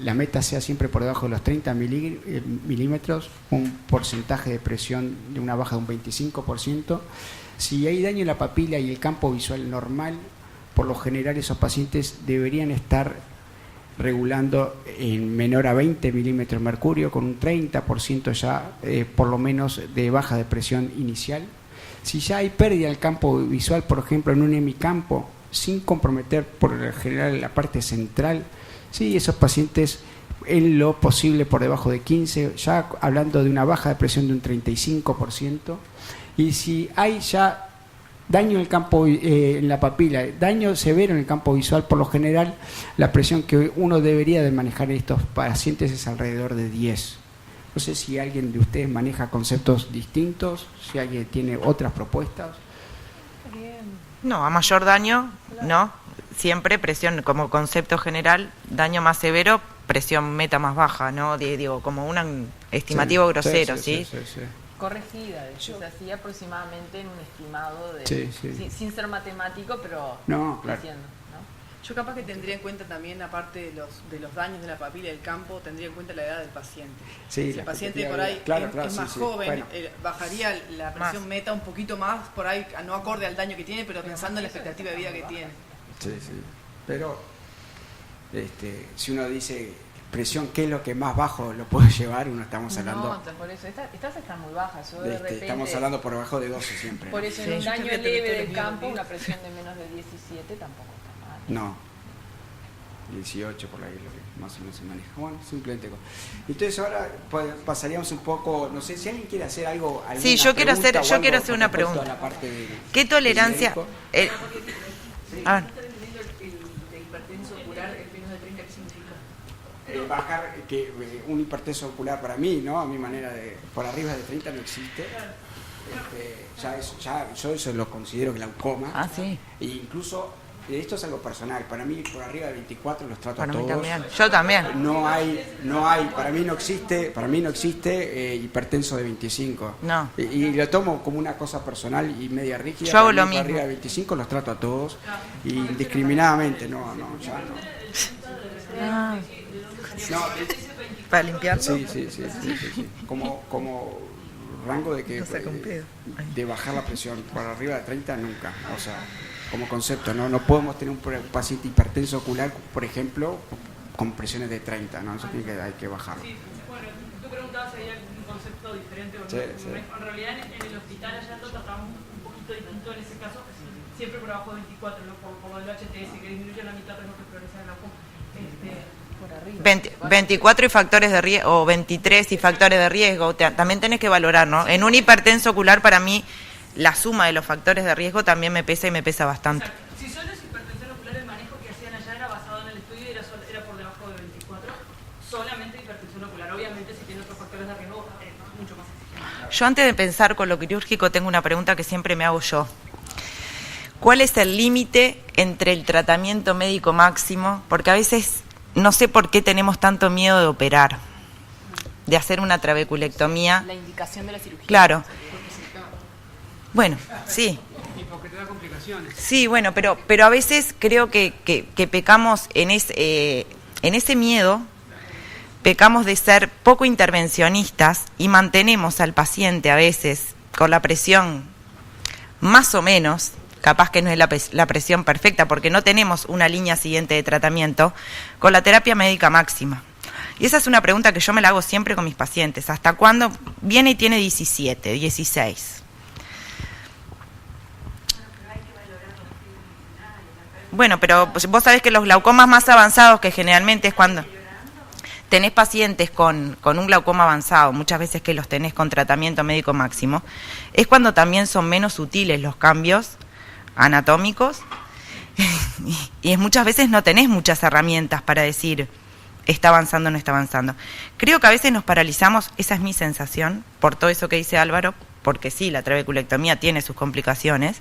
la meta sea siempre por debajo de los 30 milímetros, un porcentaje de presión de una baja de un 25%. Si hay daño en la papila y el campo visual normal, por lo general esos pacientes deberían estar regulando en menor a 20 milímetros de mercurio, con un 30% ya por lo menos de baja de presión inicial. Si ya hay pérdida del campo visual, por ejemplo en un hemicampo, sin comprometer por lo general la parte central, sí, esos pacientes en lo posible por debajo de 15, ya hablando de una baja de presión de un 35%. Y si hay ya daño en el campo, en la papila, daño severo en el campo visual, por lo general la presión que uno debería de manejar en estos pacientes es alrededor de 10. No sé si alguien de ustedes maneja conceptos distintos, si alguien tiene otras propuestas. No, a mayor daño, no. Siempre presión, como concepto general, daño más severo, presión meta más baja, ¿no? Digo, como un estimativo grosero, ¿sí? Corregida, de hecho, se hacía aproximadamente en un estimado de, Sí. sin ser matemático, pero No, claro. diciendo, ¿no? Yo capaz que tendría en cuenta también, aparte de los daños de la papila del campo, tendría en cuenta la edad del paciente. Sí, si la el paciente expectativa por de ahí vida. Claro, es más sí. joven, Bueno. bajaría la presión meta un poquito más, por ahí no acorde al daño que tiene, pero pensando en la expectativa de vida que tiene. Sí. Pero si uno dice presión, ¿qué es lo que más bajo lo puede llevar? Uno estamos hablando. No, por eso, estas están muy bajas. Yo de repente, estamos hablando por debajo de 12 siempre. por ¿no? eso Sí, en un yo daño creo que leve te del lo campo, digo. una presión de menos de 17 tampoco está mal. No. 18 por ahí es lo que más o menos se maneja. Bueno, simplemente. Entonces ahora pasaríamos un poco, no sé si alguien quiere hacer algo. Sí, yo quiero hacer una pregunta. ¿Qué tolerancia? A ver. de hipertenso ocular es menos de 30, ¿qué significa? Bajar, un hipertenso ocular para mí, ¿no? A mi manera de. Por arriba de 30 no existe. Yo eso lo considero glaucoma. Ah, sí. E incluso, esto es algo personal. Para mí, por arriba de 24 los trato Para a mí todos. también. Yo también. No hay, para mí no existe hipertenso de 25. No. Y lo tomo como una cosa personal y media rígida. Yo hago Para lo mí, mismo. Por arriba de 25 los trato a todos. Y indiscriminadamente, ya no. Ah, No, para limpiarlo. sí. Como rango de que No saca un pedo. de bajar la presión por arriba de 30 nunca, o sea, como concepto, no podemos tener un paciente hipertenso ocular, por ejemplo, con presiones de 30, no, eso hay que bajarlo. Sí, bueno, método diferente. O Sí, no, sí. En realidad en el hospital allá lo tratamos un poquito distinto en ese caso, siempre por abajo de 24, ¿no? Por lo del HTS, que disminuye la mitad de lo que progresa en la Por arriba. 24 y factores de riesgo, o 23 y factores de riesgo, también tenés que valorar, ¿no? En un hipertenso ocular, para mí, la suma de los factores de riesgo también me pesa y me pesa bastante. Exacto. Si solo es hipertensión ocular, el manejo que hacían allá era basado en el estudio y era por debajo de 24, solamente hipertensión ocular. Obviamente, si tiene otros factores de riesgo, mucho más exigente. Yo antes de pensar con lo quirúrgico tengo una pregunta que siempre me hago yo. ¿Cuál es el límite entre el tratamiento médico máximo? Porque a veces no sé por qué tenemos tanto miedo de operar, de hacer una trabeculectomía. La indicación de la cirugía. Claro. Bueno, sí. Y porque te da complicaciones. Sí, bueno, pero a veces creo que pecamos en ese miedo, pecamos de ser poco intervencionistas y mantenemos al paciente a veces con la presión más o menos, capaz que no es la presión perfecta porque no tenemos una línea siguiente de tratamiento, con la terapia médica máxima. Y esa es una pregunta que yo me la hago siempre con mis pacientes. ¿Hasta cuándo? Viene y tiene 17, 16. Bueno, pero vos sabés que los glaucomas más avanzados, que generalmente es cuando tenés pacientes con un glaucoma avanzado, muchas veces que los tenés con tratamiento médico máximo, es cuando también son menos sutiles los cambios anatómicos y muchas veces no tenés muchas herramientas para decir está avanzando o no está avanzando. Creo que a veces nos paralizamos, esa es mi sensación, por todo eso que dice Álvaro, porque sí, la trabeculectomía tiene sus complicaciones,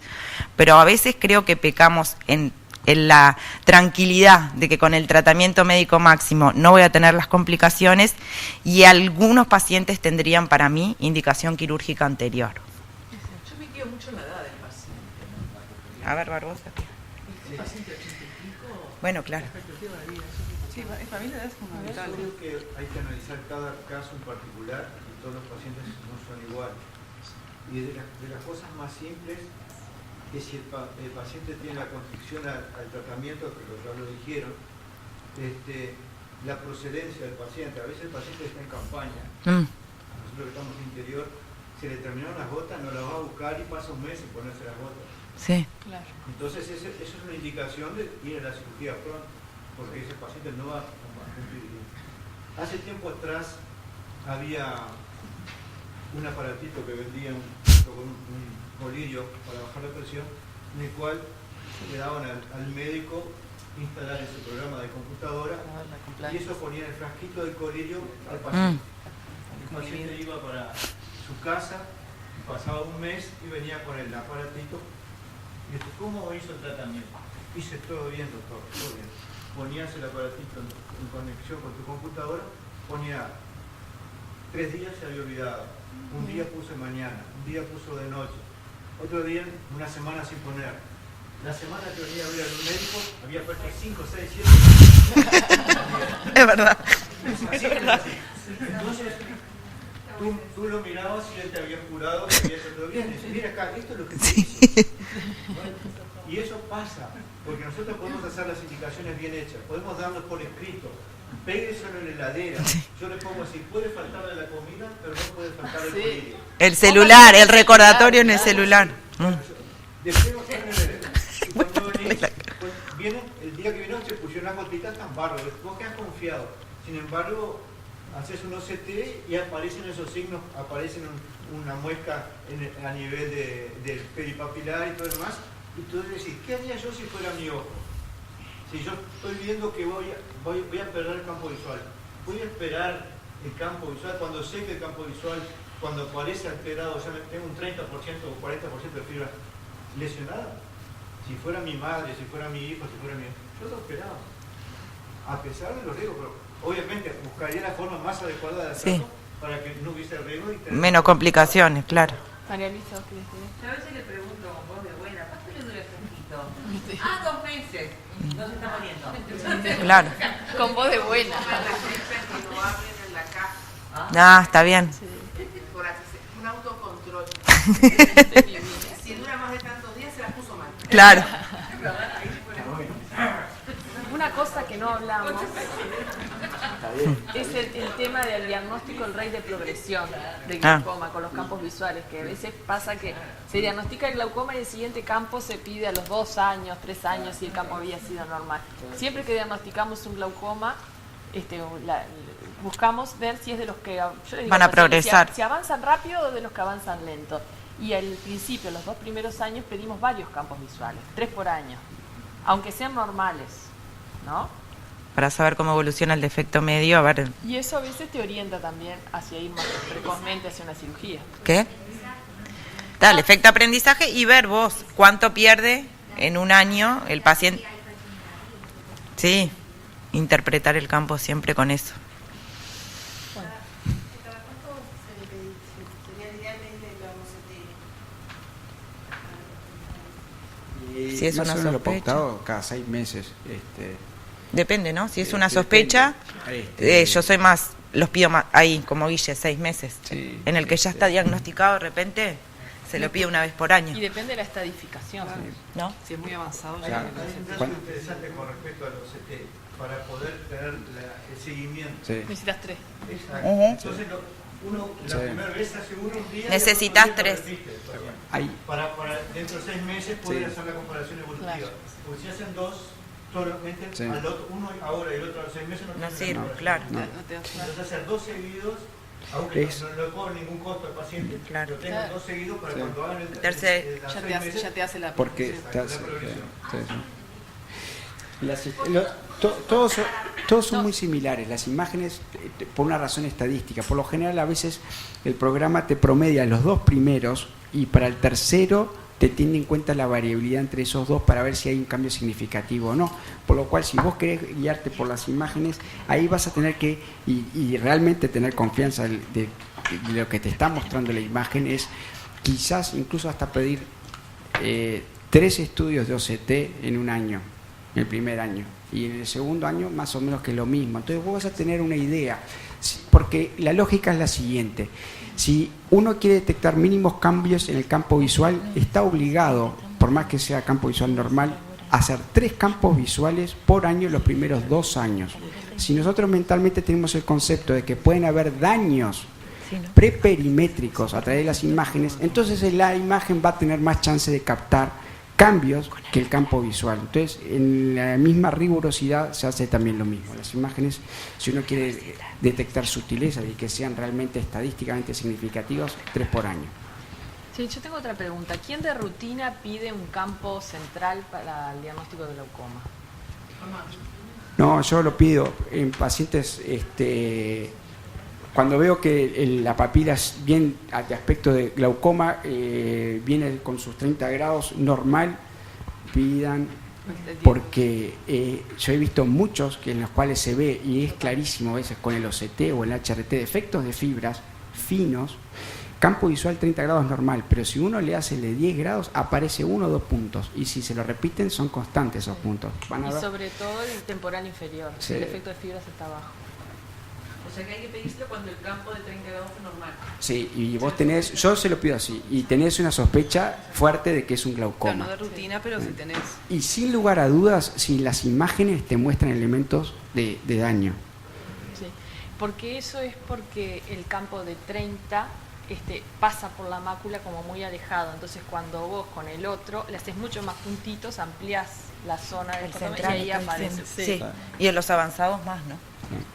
pero a veces creo que pecamos en la tranquilidad de que con el tratamiento médico máximo no voy a tener las complicaciones y algunos pacientes tendrían para mí indicación quirúrgica anterior. Yo me quedo mucho en la edad del paciente. A ver, Barbosa. El paciente de 80 y pico. Bueno, claro. Sí, para mí la edad es fundamental. Yo creo que hay que analizar cada caso en particular y todos los pacientes no son iguales. Y de las cosas más simples que si el paciente tiene la constricción al tratamiento, que ya lo dijeron, la procedencia del paciente. A veces el paciente está en campaña, nosotros que estamos en interior, se le terminaron las gotas, no las va a buscar y pasa un mes sin ponerse las gotas. Sí. Claro. Entonces eso es una indicación de ir a la cirugía pronto, porque ese paciente no va a cumplir bien. Hace tiempo atrás había un aparatito que vendían con un colirio para bajar la presión, en el cual le daban al médico instalar ese programa de computadora y eso ponía el frasquito del colirio al paciente. El paciente iba para su casa, pasaba un mes y venía con el aparatito. Y dice, ¿cómo hizo el tratamiento? Hice todo bien, doctor, todo bien. Ponías el aparatito en conexión con tu computadora, ponía 3 días se había olvidado, un día puso mañana, un día puso de noche, otro día una semana sin poner. La semana que venía a ver al médico había puesto 5, 6, 7. Es verdad. Así es así. Entonces, tú lo mirabas y él te había jurado que había hecho todo bien. Dice, mira acá, esto es lo que te hice. Bueno, y eso pasa, porque nosotros podemos hacer las indicaciones bien hechas, podemos darlos por escrito. Pégueselo en la heladera. Yo le pongo así, puede faltarle la comida, pero no puede faltar el colirio. El celular, el recordatorio en el celular. Después en la heladera. Y cuando vienen, el día que vienen se pusieron las gotitas tan bárbaras. Vos quedás confiado. Sin embargo, haces un OCT y aparecen esos signos, aparecen una muesca a nivel del peripapilar y todo lo demás. Y tú decís, ¿qué haría yo si fuera mi ojo? Si yo estoy viendo que voy a perder el campo visual, voy a esperar el campo visual cuando sé que el campo visual, cuando aparece alterado, ya tengo un 30% o 40% de fibra lesionada. Si fuera mi madre, si fuera mi hijo, si fuera mi hijo, yo lo esperaba. A pesar de los riesgos, pero obviamente buscaría la forma más adecuada de hacerlo para que no hubiese riesgo y menos complicaciones, claro. María Luisa, ¿qué decís? Yo a veces le pregunto con voz de buena, ¿cuánto le dura el fresquito? 2 meses. No se está muriendo. Claro. Con voz de buena. Que lo abren en la caja. Ah, está bien. Por así, un autocontrol. Si dura más de tantos días, se las puso mal. Claro. Una cosa que no hablamos Es el tema del diagnóstico, el rey de progresión del glaucoma con los campos visuales, que a veces pasa que se diagnostica el glaucoma y el siguiente campo se pide a los 2 años, 3 años si el campo había sido normal. Siempre que diagnosticamos un glaucoma, buscamos ver si es de los que yo les digo, van a progresar, si avanzan rápido o de los que avanzan lento. Y al principio, los 2 primeros años, pedimos varios campos visuales, 3 por año, aunque sean normales, ¿no? Para saber cómo evoluciona el defecto medio, a ver. Y eso a veces te orienta también hacia ir más precozmente hacia una cirugía. ¿Qué? El efecto aprendizaje y ver vos cuánto pierde en un año el paciente. Sí, interpretar el campo siempre con eso. Si es una sospecha, cada 6 meses. Depende, ¿no? Si es una sospecha, yo soy más, los pido más ahí, como Guille, 6 meses. Sí, en el que ya está diagnosticado, de repente se lo pide una vez por año. Y depende de la estadificación, ¿no? Si es muy avanzado. Es interesante con respecto a los CT, para poder tener el seguimiento. Sí. Necesitas 3. Exacto. Entonces, uno la primera vez se asegura un día. Necesitas 3. Para dentro de 6 meses poder hacer la comparación evolutiva. Claro. Porque si hacen 2, solamente al otro, uno ahora y el otro a los 6 meses no sirve, claro. Entonces hacer 2 seguidos, aunque no le cobro ningún costo al paciente, lo tengo 2 seguidos para cuando hagan el tercer ya te hace la porque todos son muy similares. Las imágenes, por una razón estadística, por lo general a veces el programa te promedia los 2 primeros y para el tercero te tiene en cuenta la variabilidad entre esos 2 para ver si hay un cambio significativo o no. Por lo cual, si vos querés guiarte por las imágenes, ahí vas a tener que, y realmente tener confianza de lo que te está mostrando la imagen, es quizás incluso hasta pedir 3 estudios de OCT en un año, en el primer año, y en el segundo año más o menos que lo mismo. Entonces vos vas a tener una idea, porque la lógica es la siguiente: si uno quiere detectar mínimos cambios en el campo visual, está obligado, por más que sea campo visual normal, a hacer 3 campos visuales por año los primeros 2 años. Si nosotros mentalmente tenemos el concepto de que pueden haber daños preperimétricos a través de las imágenes, entonces la imagen va a tener más chance de captar cambios que el campo visual. Entonces, en la misma rigurosidad se hace también lo mismo. Las imágenes, si uno quiere detectar sutilezas y que sean realmente estadísticamente significativos, 3 por año. Sí, yo tengo otra pregunta. ¿Quién de rutina pide un campo central para el diagnóstico de glaucoma? No, yo lo pido en pacientes, cuando veo que la papila es bien de aspecto de glaucoma, viene con sus 30 grados normal, pidan, porque yo he visto muchos en los cuales se ve, y es clarísimo a veces con el OCT o el HRT, defectos de fibras finos, campo visual 30 grados normal, pero si uno le hace el de 10 grados, aparece 1 o 2 puntos, y si se lo repiten son constantes esos puntos. Y sobre todo el temporal inferior, el efecto de fibras está abajo. O sea que hay que pedírselo cuando el campo de 30 grados es normal. Sí, y vos tenés, yo se lo pido así, y tenés una sospecha fuerte de que es un glaucoma. Claro, no de rutina, pero si tenés. Y sin lugar a dudas, si las imágenes te muestran elementos de daño. Sí, porque eso es porque el campo de 30 pasa por la mácula como muy alejado, entonces cuando vos con el otro le haces mucho más puntitos, ampliás la zona del central y ahí aparece. Sí. Y en los avanzados más, ¿no?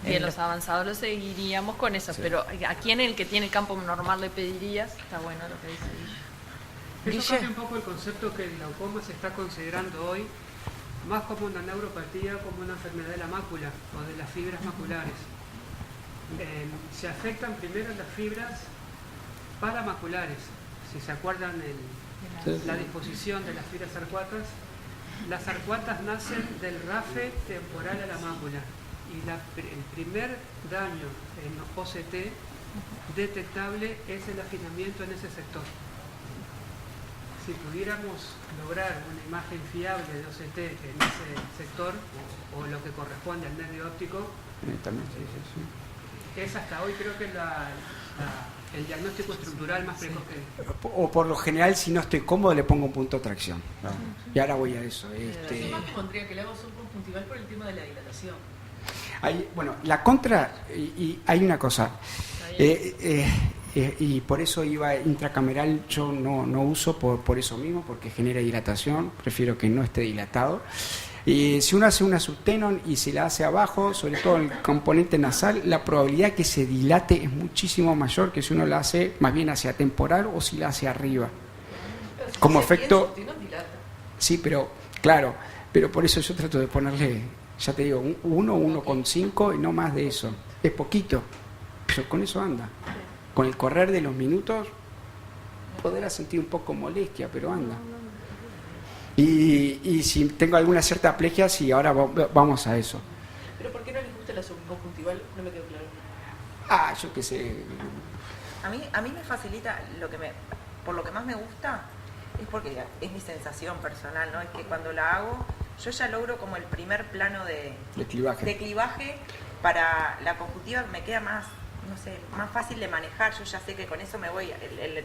Y en los avanzados lo seguiríamos con eso, pero ¿a quién el que tiene el campo normal le pedirías? Está bueno lo que dice Eso cambia un poco el concepto que el glaucoma se está considerando hoy más como una neuropatía, como una enfermedad de la mácula o de las fibras maculares. Se afectan primero las fibras paramaculares. Si se acuerdan la disposición de las fibras arcuatas, las arcuatas nacen del rafe temporal a la mácula. Y el primer daño en OCT detectable es el afinamiento en ese sector. Si pudiéramos lograr una imagen fiable de OCT en ese sector, o lo que corresponde al nervio óptico, es hasta hoy creo que el diagnóstico estructural más precoz que... O por lo general, si no estoy cómodo, le pongo un punto de tracción. Y ahora voy a eso. La suma que pondría que le hago son conjuntival por el tema de la dilatación. Bueno, la contra, y hay una cosa, y por eso iba intracameral, yo no uso por eso mismo, porque genera dilatación, prefiero que no esté dilatado. Y si uno hace una subtenon y se la hace abajo, sobre todo el componente nasal, la probabilidad que se dilate es muchísimo mayor que si uno la hace más bien hacia temporal o si la hace arriba. Como efecto... Sí, pero claro, pero por eso yo trato de ponerle, ya te digo, 1,5 y no más de eso. Es poquito, pero con eso anda. Con el correr de los minutos podrás sentir un poco molestia, pero anda. Y si tengo alguna cierta aplegia, sí, ahora vamos a eso. ¿Pero por qué no les gusta la subconjuntival? No me quedó claro. Yo qué sé. A mí me facilita, por lo que más me gusta, es porque es mi sensación personal, ¿no? Es que cuando la hago, yo ya logro como el primer plano de clivaje para la conjuntiva, me queda más, no sé, más fácil de manejar. Yo ya sé que con eso me voy el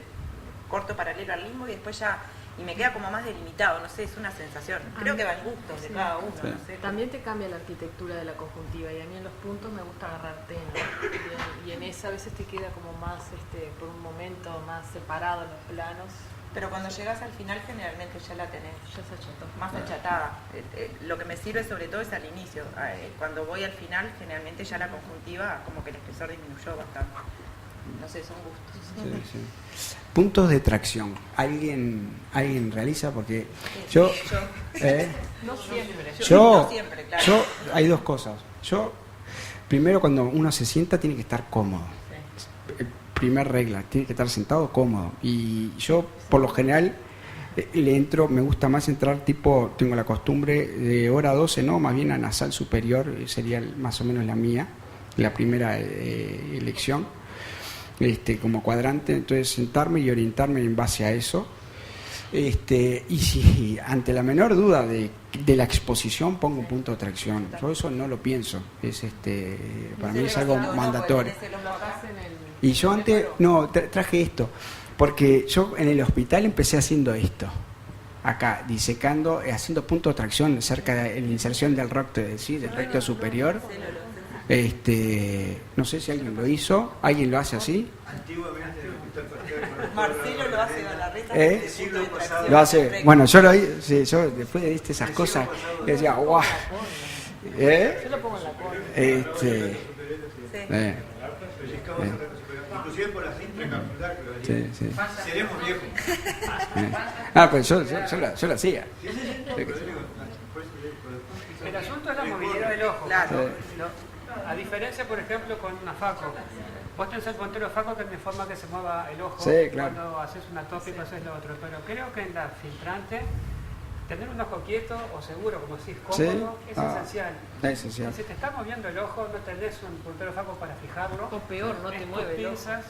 corto paralelo al limbo y después ya... Y me queda como más delimitado, no sé, es una sensación. Creo que va en gustos de cada uno, no sé. También te cambia la arquitectura de la conjuntiva y a mí en los puntos me gusta agarrarte, ¿no? Y en esa a veces te queda como más, por un momento, más separado en los planos. Pero cuando llegas al final generalmente ya la tenés ya se acható. Más achatada. Lo que me sirve sobre todo es al inicio. Cuando voy al final generalmente ya la conjuntiva como que el espesor disminuyó bastante. No sé, son gustos. Sí. Puntos de tracción. ¿Alguien realiza? Porque yo... No siempre. No siempre, claro. Yo, hay dos cosas. Primero, cuando uno se sienta, tiene que estar cómodo. Sí. Primer regla, tiene que estar sentado cómodo. Y yo, por lo general, me gusta más entrar tengo la costumbre de hora 12, no, más bien a nasal superior, sería más o menos la mía, la primera elección. Como cuadrante, entonces sentarme y orientarme en base a eso. Y si ante la menor duda de la exposición pongo un punto de tracción, yo eso no lo pienso, para mí es algo mandatorio. Y yo antes traje esto porque yo en el hospital empecé haciendo esto acá, disecando, haciendo punto de tracción cerca de la inserción del recto superior. No sé si alguien lo hizo, ¿alguien lo hace así? Antiguamente en el hospital Marcelo lo hace con la reta. Lo hace, bueno, yo lo hice, sí, yo después de esas cosas decía, guau. Yo lo pongo en la cola. Inclusive por la intracapilar que lo sí. Seremos viejos. Pues yo lo hacía. El asunto es la movilidad del ojo. Claro. A diferencia, por ejemplo, con una faco. Vos tenés el puntero faco que es de forma que se mueva el ojo. Sí, claro. Cuando haces un atópico haces lo otro. Pero creo que en la filtrante, tener un ojo quieto o seguro, como decís, cómodo, es esencial. Es esencial. Si te está moviendo el ojo, no tenés un puntero faco para fijarlo. O peor, no te mueve el ojo. Pinzas,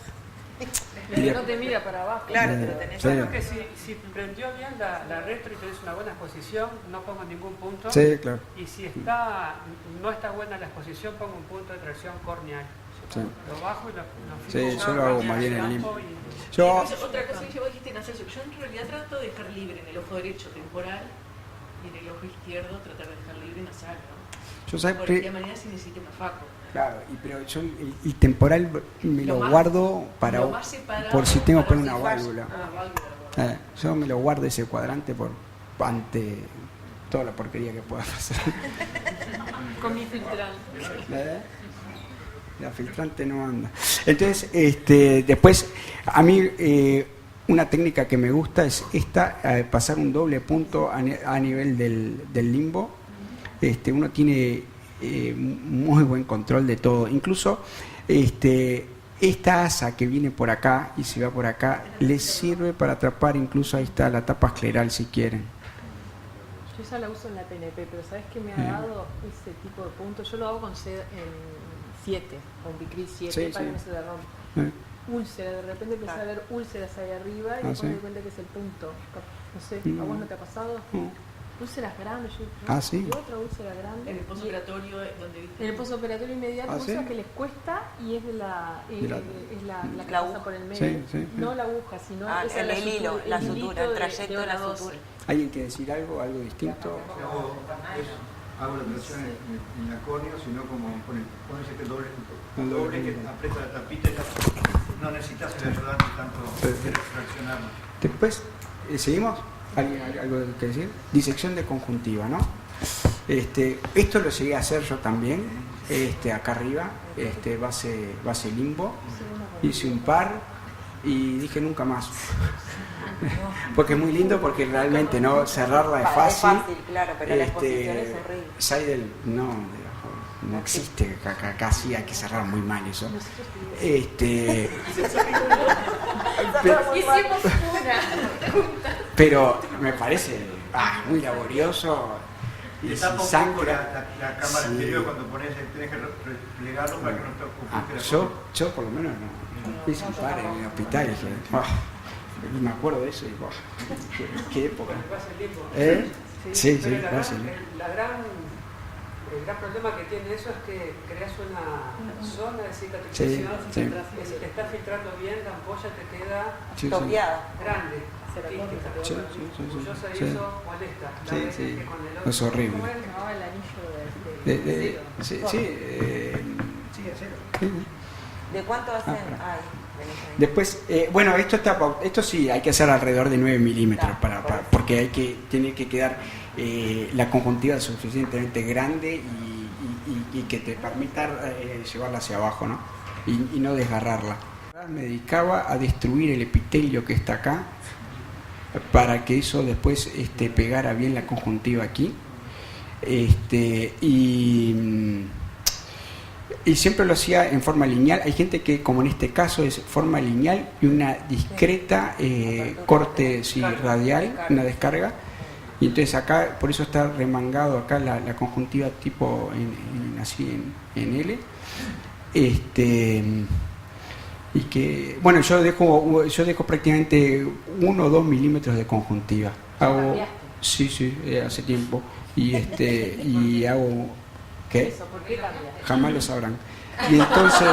no te mira para abajo. Claro, pero tenés. Yo creo que si prendió bien la retro y tenés una buena exposición, no pongo ningún punto. Sí, claro. Y si no está buena la exposición, pongo un punto de tracción corneal. Sí. Lo bajo y lo Sí, fijo. yo lo hago más bien en limbo. Otra cosa que vos dijiste en hacer, yo en realidad trato de dejar libre en el ojo derecho temporal y en el ojo izquierdo tratar de dejar libre nasal, ¿no? Porque de manera si necesito una faco. Claro, pero yo el temporal me lo guardo por si tengo que poner una válvula. Yo me lo guardo ese cuadrante ante toda la porquería que pueda pasar. Con mi filtrante. La filtrante no anda. Entonces, después, a mí una técnica que me gusta es pasar un doble punto a nivel del limbo. Uno tiene muy buen control de todo. Incluso esta asa que viene por acá y se va por acá, les sirve para atrapar, incluso ahí está la tapa escleral si quieren. Yo esa la uso en la PNP, pero ¿sabes qué me ha dado ese tipo de puntos? Yo lo hago con 7, con Bicris 7, para que no se derrumbe. Úlcera, de repente empecé a ver úlceras ahí arriba y después me di cuenta que es el punto. No sé, ¿a vos no te ha pasado? Úlceras grandes, sí. Y otra úlcera grande. En el postoperatorio, donde viste. En el postoperatorio inmediato, ¿sí? Que les cuesta y es la que pasa por el medio. Sí. No la aguja, sino el hilo, la sutura, el trayecto de la sutura. ¿Alguien quiere decir algo distinto? hago la tracción en la córnea, sino como pones este doble que aprieta la tapita y no necesitas el ayudante tanto traccionarlo. Después, ¿seguimos? ¿Algo que decir? Disección de conjuntiva, ¿no? Esto lo llegué a hacer yo también, acá arriba, base limbo, hice un par y dije nunca más. Porque es muy lindo, porque realmente no cerrarla es fácil. Es fácil, claro, pero la exposición es horrible. Seidel no existe, casi hay que cerrar muy mal eso. Pero me parece muy laborioso. Y está un poco la cámara anterior cuando tenés que replegarlo para que no te ocupe. Yo por lo menos no. Hice un par en el hospital y me acuerdo de eso y qué época. Sí, gracias. El gran problema que tiene eso es que creas una zona de cicatrización. Si te está filtrando bien, la ampolla te queda toqueada, grande. Eso molesta. Es horrible. ¿De cuánto hacen? Después, bueno, esto sí hay que hacer alrededor de 9 milímetros porque tiene que quedar la conjuntiva suficientemente grande y que te permita llevarla hacia abajo, ¿no? Y no desgarrarla. Me dedicaba a destruir el epitelio que está acá para que eso después pegara bien la conjuntiva aquí. Y siempre lo hacía en forma lineal. Hay gente que, como en este caso, es forma lineal y una discreta corte radial, una descarga. Y entonces acá, por eso está remangado acá la conjuntiva tipo así en L. Y que, bueno, yo dejo prácticamente 1 o 2 milímetros de conjuntiva. Sí, hace tiempo. Y hago... ¿Qué? ¿Por qué cambias? Jamás lo sabrán. Y entonces,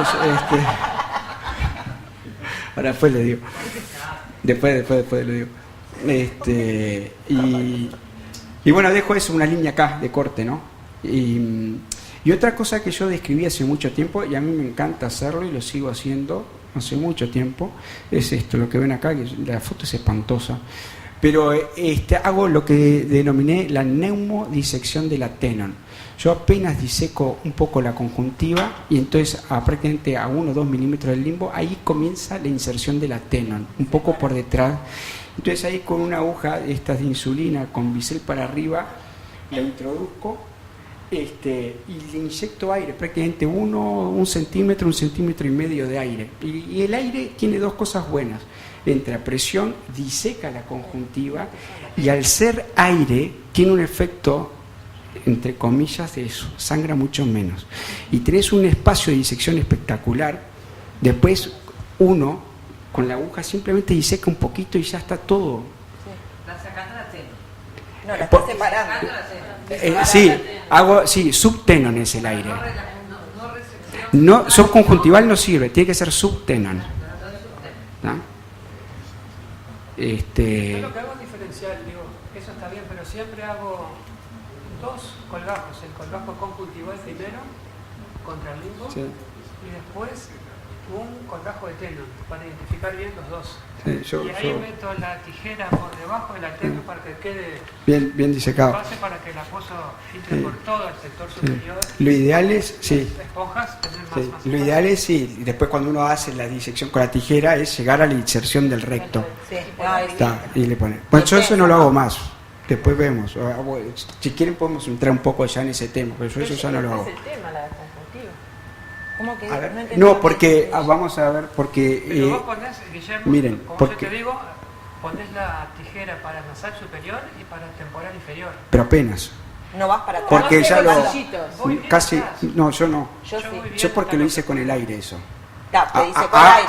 ahora después le digo. Después le digo. Y bueno, dejo eso, una línea acá de corte, ¿no? Y otra cosa que yo describí hace mucho tiempo, y a mí me encanta hacerlo y lo sigo haciendo hace mucho tiempo, es esto, lo que ven acá, que la foto es espantosa. Pero hago lo que denominé la neumodisección de la tenon. Yo apenas diseco un poco la conjuntiva y entonces prácticamente a 1 o 2 milímetros del limbo, ahí comienza la inserción de la tenon, un poco por detrás. Entonces ahí con una aguja estas de insulina con bisel para arriba, la introduzco y le inyecto aire, prácticamente 1 centímetro, 1,5 centímetros de aire. Y el aire tiene dos cosas buenas. Entra presión, diseca la conjuntiva y al ser aire tiene un efecto, entre comillas, de eso, sangra mucho menos. Y tenés un espacio de disección espectacular. Después uno con la aguja simplemente diseca un poquito y ya está todo. ¿Estás sacando la tenon? No, la estás separando. Subtenon es el aire. Subconjuntival no sirve, tiene que ser subtenon. ¿No? Yo lo que hago es diferencial, digo, eso está bien, pero siempre hago 2 colgajos, el colgajo conjuntival primero contra el limbo y después un colgajo de tenon para identificar bien los dos. Ahí meto la tijera por debajo de la tenon para que quede bien disecado. Base para que el apoyo filtre por todo el sector superior. Lo ideal es, esponjas, lo ideal es, y después cuando uno hace la disección con la tijera, es llegar a la inserción del recto. Y le pone. Bueno, yo eso no lo hago más. Después vemos. Si quieren podemos entrar un poco ya en ese tema, pero yo eso ya no lo hago. ¿Es el tema, la conjuntiva? ¿Cómo que? A ver, no, porque vamos a ver, porque pero vos ponés, Guillermo, miren, como porque, yo te digo, ponés la tijera para el nasal superior y para el temporal inferior. Pero apenas. No vas para atrás. Porque ya lo casi atrás. no, yo no. Yo Porque lo hice con el aire eso. Te dice con aire.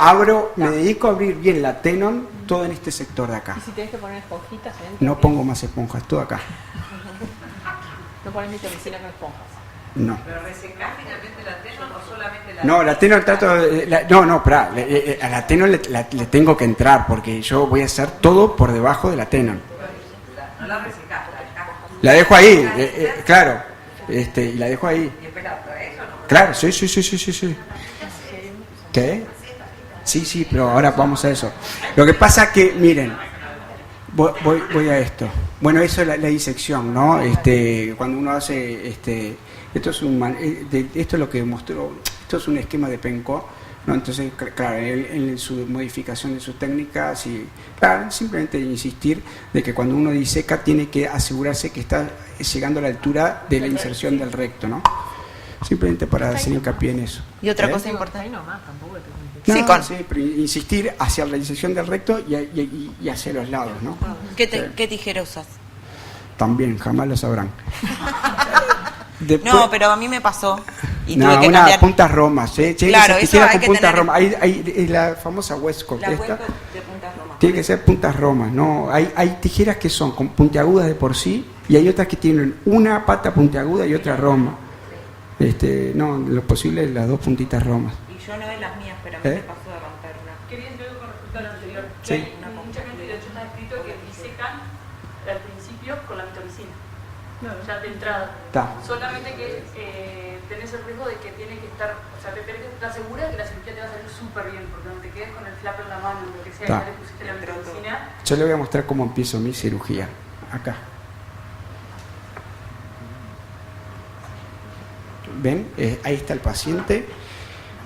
Me dedico a abrir bien la tenon todo en este sector de acá. ¿Y si tenés que poner esponjitas? No pongo más esponjas, todo acá. ¿No pones nitromicina con esponjas? No. ¿Pero resecás finalmente la tenon o solamente la? No, la tenon trato a la tenon le tengo que entrar porque yo voy a hacer todo por debajo de la tenon. No la resecás, La dejo ahí, claro. y la dejo ahí. ¿Y espera eso no? Claro, sí. ¿Qué? Sí, pero ahora vamos a eso. Lo que pasa que, miren, voy a esto. Bueno, eso es la disección, ¿no? Cuando uno hace, esto es lo que mostró, esto es un esquema de Penco, ¿no? Entonces, claro, en su modificación de sus técnicas y, claro, simplemente insistir de que cuando uno diseca tiene que asegurarse que está llegando a la altura de la inserción del recto, ¿no? Simplemente para hacer hincapié en eso. Y otra cosa importante. No, sí, pero insistir hacia la inserción del recto y hacia los lados, ¿no? ¿Qué tijera usas? También, jamás lo sabrán. Después, no, pero a mí me pasó y no, tuve que una cambiar. puntas romas, Claro, eso hay con que puntas tener. romas. Hay la famosa Westcott, La esta, Westcott de puntas romas. tiene que ser puntas romas, ¿no? Hay tijeras que son con puntiagudas de por sí y hay otras que tienen una pata puntiaguda y otra roma. No, lo posible es las dos puntitas romas. Y yo no de las mías, pero a mí me pasó de romper una. Quería decir algo con respecto a lo anterior. Sí. Hay mucha gente, de hecho, está escrito que disecan al principio con la mitomicina. Ya de entrada. Solamente que tenés el riesgo de que tiene que estar, o sea, te tenés que estar segura de que la cirugía te va a salir súper bien, porque no te quedes con el flap en la mano, lo que sea, ya le pusiste la mitomicina. Yo le voy a mostrar cómo empiezo mi cirugía. Acá. ¿Ven? Ahí está el paciente.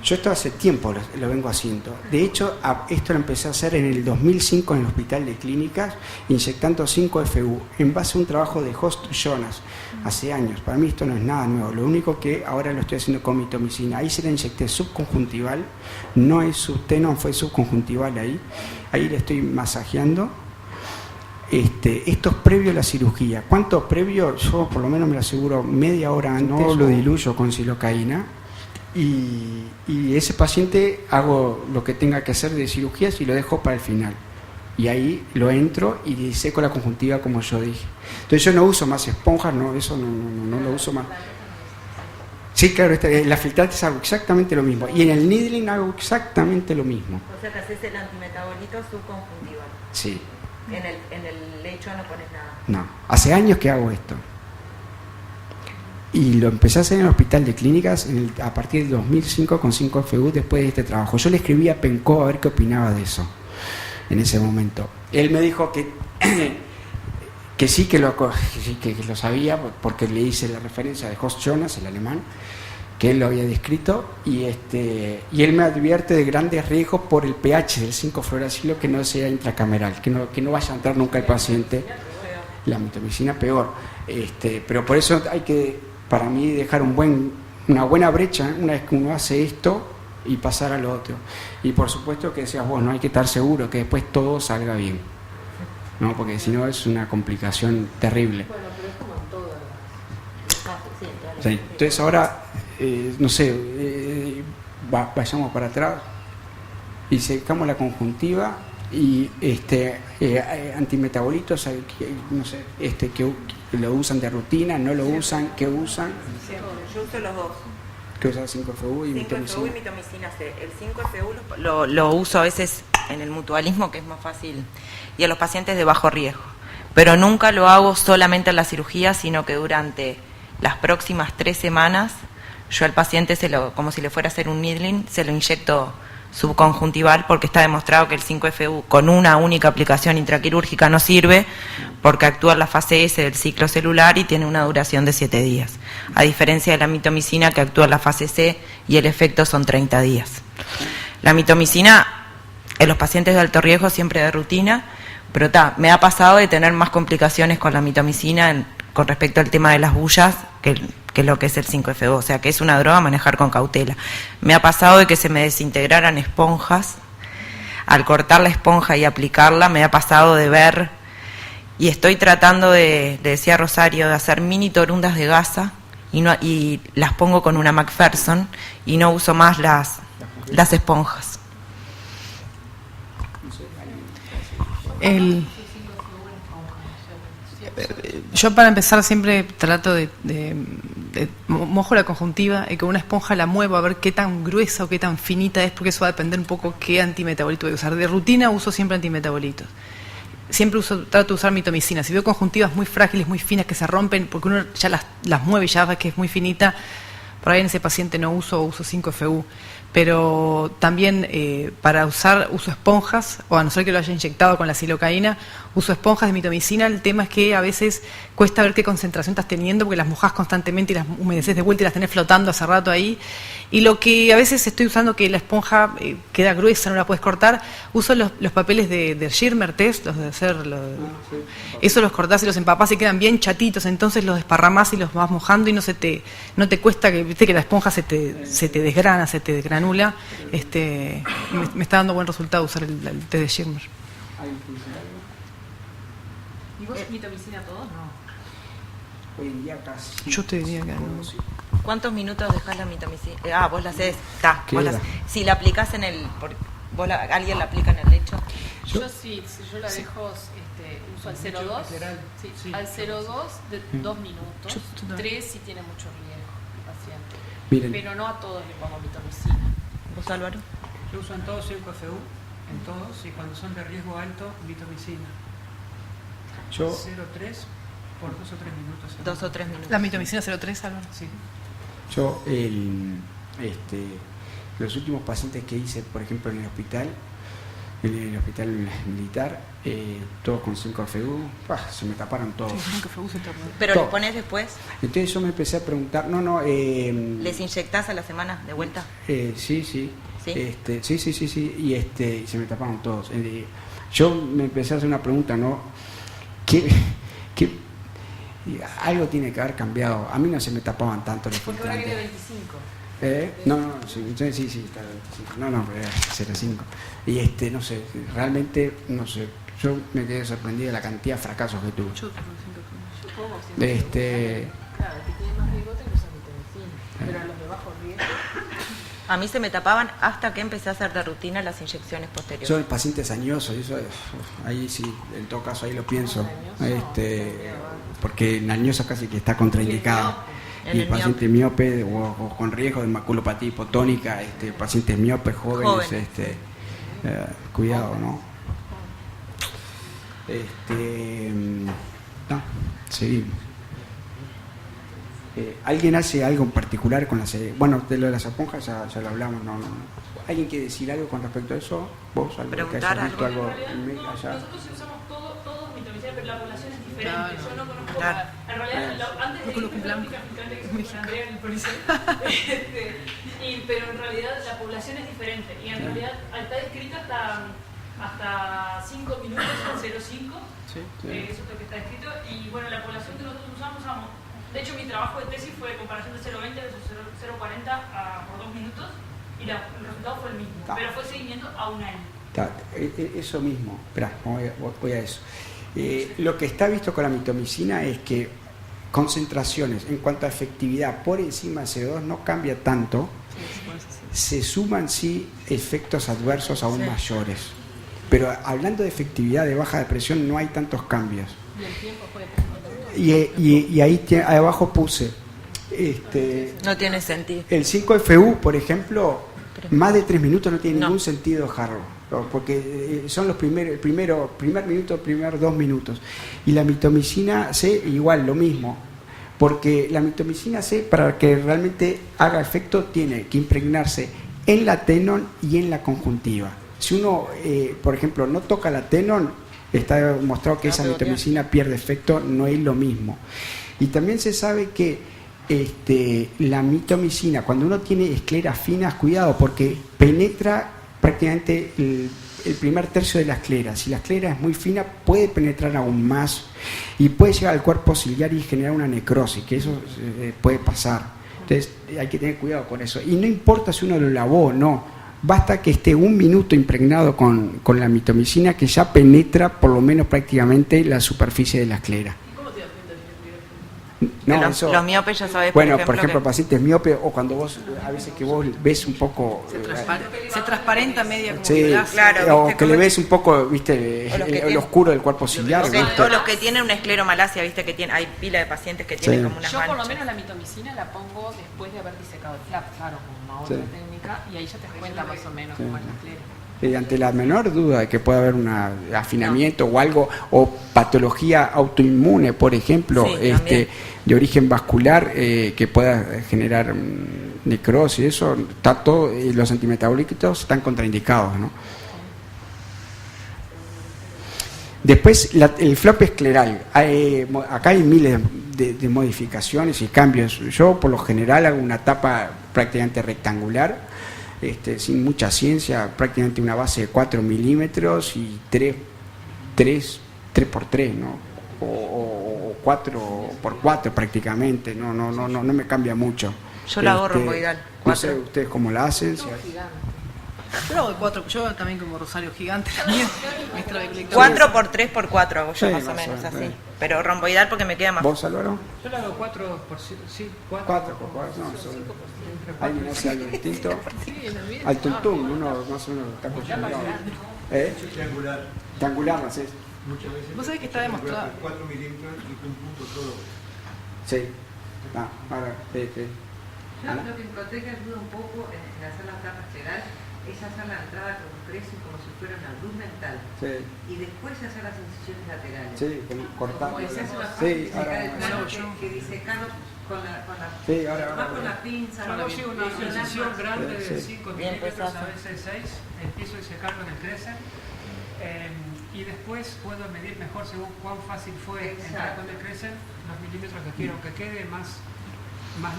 Yo esto hace tiempo lo vengo haciendo. De hecho, esto lo empecé a hacer en el 2005 en el Hospital de Clínicas, inyectando 5FU, en base a un trabajo de Host Jonas, hace años. Para mí esto no es nada nuevo. Lo único que ahora lo estoy haciendo con mitomicina. Ahí se le inyecté subconjuntival, no es subtenon, fue subconjuntival ahí. Ahí le estoy masajeando. Esto es previo a la cirugía. ¿Cuánto previo? Yo por lo menos me lo aseguro media hora antes. No lo diluyo con silocaína. Y ese paciente hago lo que tenga que hacer de cirugías y lo dejo para el final. Y ahí lo entro y diseco la conjuntiva como yo dije. Entonces yo no uso más esponjas, no, eso no lo uso más. Sí, claro, la filtrante hago exactamente lo mismo. Y en el needling hago exactamente lo mismo. O sea que haces el antimetabolito subconjuntival. Sí. En el lecho no pones nada. No, hace años que hago esto. Y lo empecé a hacer en el Hospital de Clínicas a partir del 2005 con 5FU después de este trabajo. Yo le escribí a Penco a ver qué opinaba de eso en ese momento. Él me dijo que sí que lo sabía porque le hice la referencia de Horst Jonas, el alemán, que él lo había descrito, y él me advierte de grandes riesgos por el pH del 5-fluoracilo, que no sea intracameral, que no vaya a entrar nunca el paciente, la mitomicina peor. Pero por eso hay que, para mí, dejar una buena brecha una vez que uno hace esto y pasar a lo otro. Y por supuesto que decías vos, no hay que estar seguro que después todo salga bien, ¿no? Porque si no es una complicación terrible. Bueno, pero es como en todas las... Sí. Entonces ahora, no sé, vayamos para atrás y secamos la conjuntiva y antimetabolitos, no sé, que lo usan de rutina, no lo usan, ¿qué usan? Yo uso los dos. ¿Qué usan? 5FU y 5FU mitomicina. y mitomicina C. El 5FU lo uso a veces en el mutualismo, que es más fácil, y a los pacientes de bajo riesgo. Pero nunca lo hago solamente en la cirugía, sino que durante las próximas 3 semanas, yo al paciente, como si le fuera a hacer un needling, se lo inyecto subconjuntival, porque está demostrado que el 5FU con una única aplicación intraquirúrgica no sirve, porque actúa en la fase S del ciclo celular y tiene una duración de 7 días, a diferencia de la mitomicina, que actúa en la fase C y el efecto son 30 días. La mitomicina en los pacientes de alto riesgo siempre de rutina, pero me ha pasado de tener más complicaciones con la mitomicina con respecto al tema de las bullas que lo que es el 5FU, o sea que es una droga a manejar con cautela. Me ha pasado de que se me desintegraran esponjas, al cortar la esponja y aplicarla, me ha pasado de ver, y estoy tratando le decía a Rosario, de hacer mini torundas de gasa, y las pongo con una McPherson, y no uso más las esponjas. Yo para empezar siempre trato de mojo la conjuntiva y con una esponja la muevo a ver qué tan gruesa o qué tan finita es, porque eso va a depender un poco qué antimetabolito voy a usar. De rutina uso siempre antimetabolitos. siempre trato de usar mitomicina. Si veo conjuntivas muy frágiles, muy finas, que se rompen, porque uno ya las mueve y ya ve que es muy finita, por ahí en ese paciente no uso 5FU. Pero también para usar uso esponjas, o a no ser que lo haya inyectado con la silocaína, uso esponjas de mitomicina. El tema es que a veces cuesta ver qué concentración estás teniendo, porque las mojás constantemente y las humedeces de vuelta y las tenés flotando hace rato ahí. Y lo que a veces estoy usando, que la esponja queda gruesa, no la puedes cortar, uso los papeles de Schirmer test, los de hacer, eso los cortás y los empapás y quedan bien chatitos, entonces los desparramás y los vas mojando y no te cuesta, que viste que la esponja se te desgrana, se te desgranula. Me está dando buen resultado usar el test de Schirmer. ¿Y vos mitomicina todos? No. Hoy en día casi. Yo te diría que no. ¿Cuántos minutos dejás la mitomicina? Vos la hacés. Queda. Si la aplicás en el... ¿Alguien la aplica en el lecho? Yo la dejo, uso al 0,2. Sí, al 0,2 de 2 minutos. 3 si tiene mucho riesgo el paciente. Miren. Pero no a todos le pongo mitomicina. ¿Vos, Álvaro? Yo uso en todos 5FU, en todos, y cuando son de riesgo alto, mitomicina. Yo 0,3 por 2 o 3 minutos. 2 o 3 minutos. ¿La mitomicina 0,3, Álvaro? Sí. Yo, los últimos pacientes que hice, por ejemplo, en el hospital militar, todos con 5FU, se me taparon todos. Sí, 5FU se tapan. ¿Pero Todo. le pones después? Entonces yo me empecé a preguntar, ¿Les inyectás a la semana de vuelta? sí. ¿Sí? Sí, y se me taparon todos. Yo me empecé a hacer una pregunta, ¿no? ¿Qué algo tiene que haber cambiado? A mí no se me tapaban tanto los Porque ahora filtrantes. viene 25. No, sí, está 25. No, era 0,5. Y no sé, realmente, no sé. Yo me quedé sorprendido de la cantidad de fracasos que tuve. Yo pongo Claro, Claro, el que tiene más riesgo tiene que usar mitomicina. Pero a los de bajo riesgo. A mí se me tapaban hasta que empecé a hacer de rutina las inyecciones posteriores. Yo el paciente es añoso, y eso, ahí sí, en todo caso ahí lo pienso. Porque el añoso casi que está contraindicado. Y el paciente miope o con riesgo de maculopatía hipotónica, pacientes miopes, jóvenes, cuidado, ¿no? Seguimos. ¿Alguien hace algo en particular con las... Bueno, de lo de las esponjas ya lo hablamos, no. ¿Alguien quiere decir algo con respecto a eso? ¿Vos, algo que hayas visto algo allá? Nosotros sí usamos todos mitomicina, pero la población es diferente. Claro. Yo no conozco... Claro. En realidad, antes de conozco un plan. Andrea en el policía, pero en realidad la población es diferente. Y en realidad está escrito hasta 5 minutos en 0,5. Sí. Eso es lo que está escrito. Y bueno, la población que nosotros usamos... De hecho, mi trabajo de tesis fue de comparación de 0,20 versus 0,40 por 2 minutos y el resultado fue el mismo, pero fue seguimiento a un año. Eso mismo, esperá, voy a eso. Lo que está visto con la mitomicina es que concentraciones en cuanto a efectividad por encima de CO2 no cambia tanto, se suman sí efectos adversos aún mayores. Pero hablando de efectividad de baja de presión no hay tantos cambios. Y el tiempo fue... Y ahí abajo puse No tiene sentido. el 5FU, por ejemplo, más de 3 minutos no tiene ningún sentido dejarlo, porque son los primer minuto, primer 2 minutos. Y la mitomicina C igual, lo mismo, porque la mitomicina C, para que realmente haga efecto, tiene que impregnarse en la tenon y en la conjuntiva. Si uno, por ejemplo, no toca la tenon, está demostrado que esa mitomicina pierde efecto, no es lo mismo. Y también se sabe que la mitomicina, cuando uno tiene escleras finas, cuidado, porque penetra prácticamente el primer tercio de la esclera. Si la esclera es muy fina, puede penetrar aún más y puede llegar al cuerpo ciliar y generar una necrosis, que eso puede pasar. Entonces hay que tener cuidado con eso. Y no importa si uno lo lavó o no, basta que esté 1 minuto impregnado con la mitomicina, que ya penetra por lo menos prácticamente la superficie de la esclera. ¿Cómo te das cuenta No, Los miopes ya sabés, bueno, por ejemplo, que... pacientes miopes, o cuando vos, a veces que vos ves un poco... Se transparenta media como sí, grasa. Claro, o ¿viste? que le ves un poco, viste, el oscuro del cuerpo ciliar. O los que tienen una escleromalacia, viste que tiene, hay pila de pacientes que tienen como unas Yo por lo manchas. menos la mitomicina la pongo después de haber disecado el flap, claro, con una otra técnica, y ahí ya te das cuenta más o menos cómo es la esclera. ante la menor duda de que pueda haber un afinamiento o algo, o patología autoinmune, por ejemplo, Sí, de origen vascular, que pueda generar necrosis, eso está todo, los antimetabólicos están contraindicados, ¿no? Después, el flop escleral. Acá hay miles de modificaciones y cambios. Yo, por lo general, hago una tapa prácticamente rectangular, sin mucha ciencia, prácticamente una base de 4 milímetros y 3 por 3, ¿no? O 4 por 4 prácticamente. No me cambia mucho. Yo la hago romboidal. No sé ustedes cómo la hacen. Yo lo hago de 4, yo también como Rosario gigante también. 4 por 3 por 4 hago yo Sí, más o más o menos menos, así. sí. Pero romboidal porque me queda más. ¿Vos, Álvaro? Yo lo hago 4 por 4 por 4, no, ¿alguien hace algo distinto? Al tuntum, uno más o menos está acostumbrado. Triangular. Triangular, ¿no haces? Muchas veces. Vos sabés que está demostrado. 4 milímetros y un punto solo. Sí. Ahora, Yo lo que encontré que ayuda un poco en hacer la tapa escleral es hacer la entrada con precio como si fuera una luz mental. Sí. Y después hacer las incisiones laterales. Sí, cortando. Como se hace una Sí, parte ahora. de plano que dice Cano con la Sí, ahora. con la pinza. Yo hago una incisión grande de Sí. 5 Bien milímetros, pesado. a veces 6, empiezo y secar con el Crescent, y después puedo medir mejor según cuán fácil fue entrar con el Crescent los milímetros que quiero, que quede más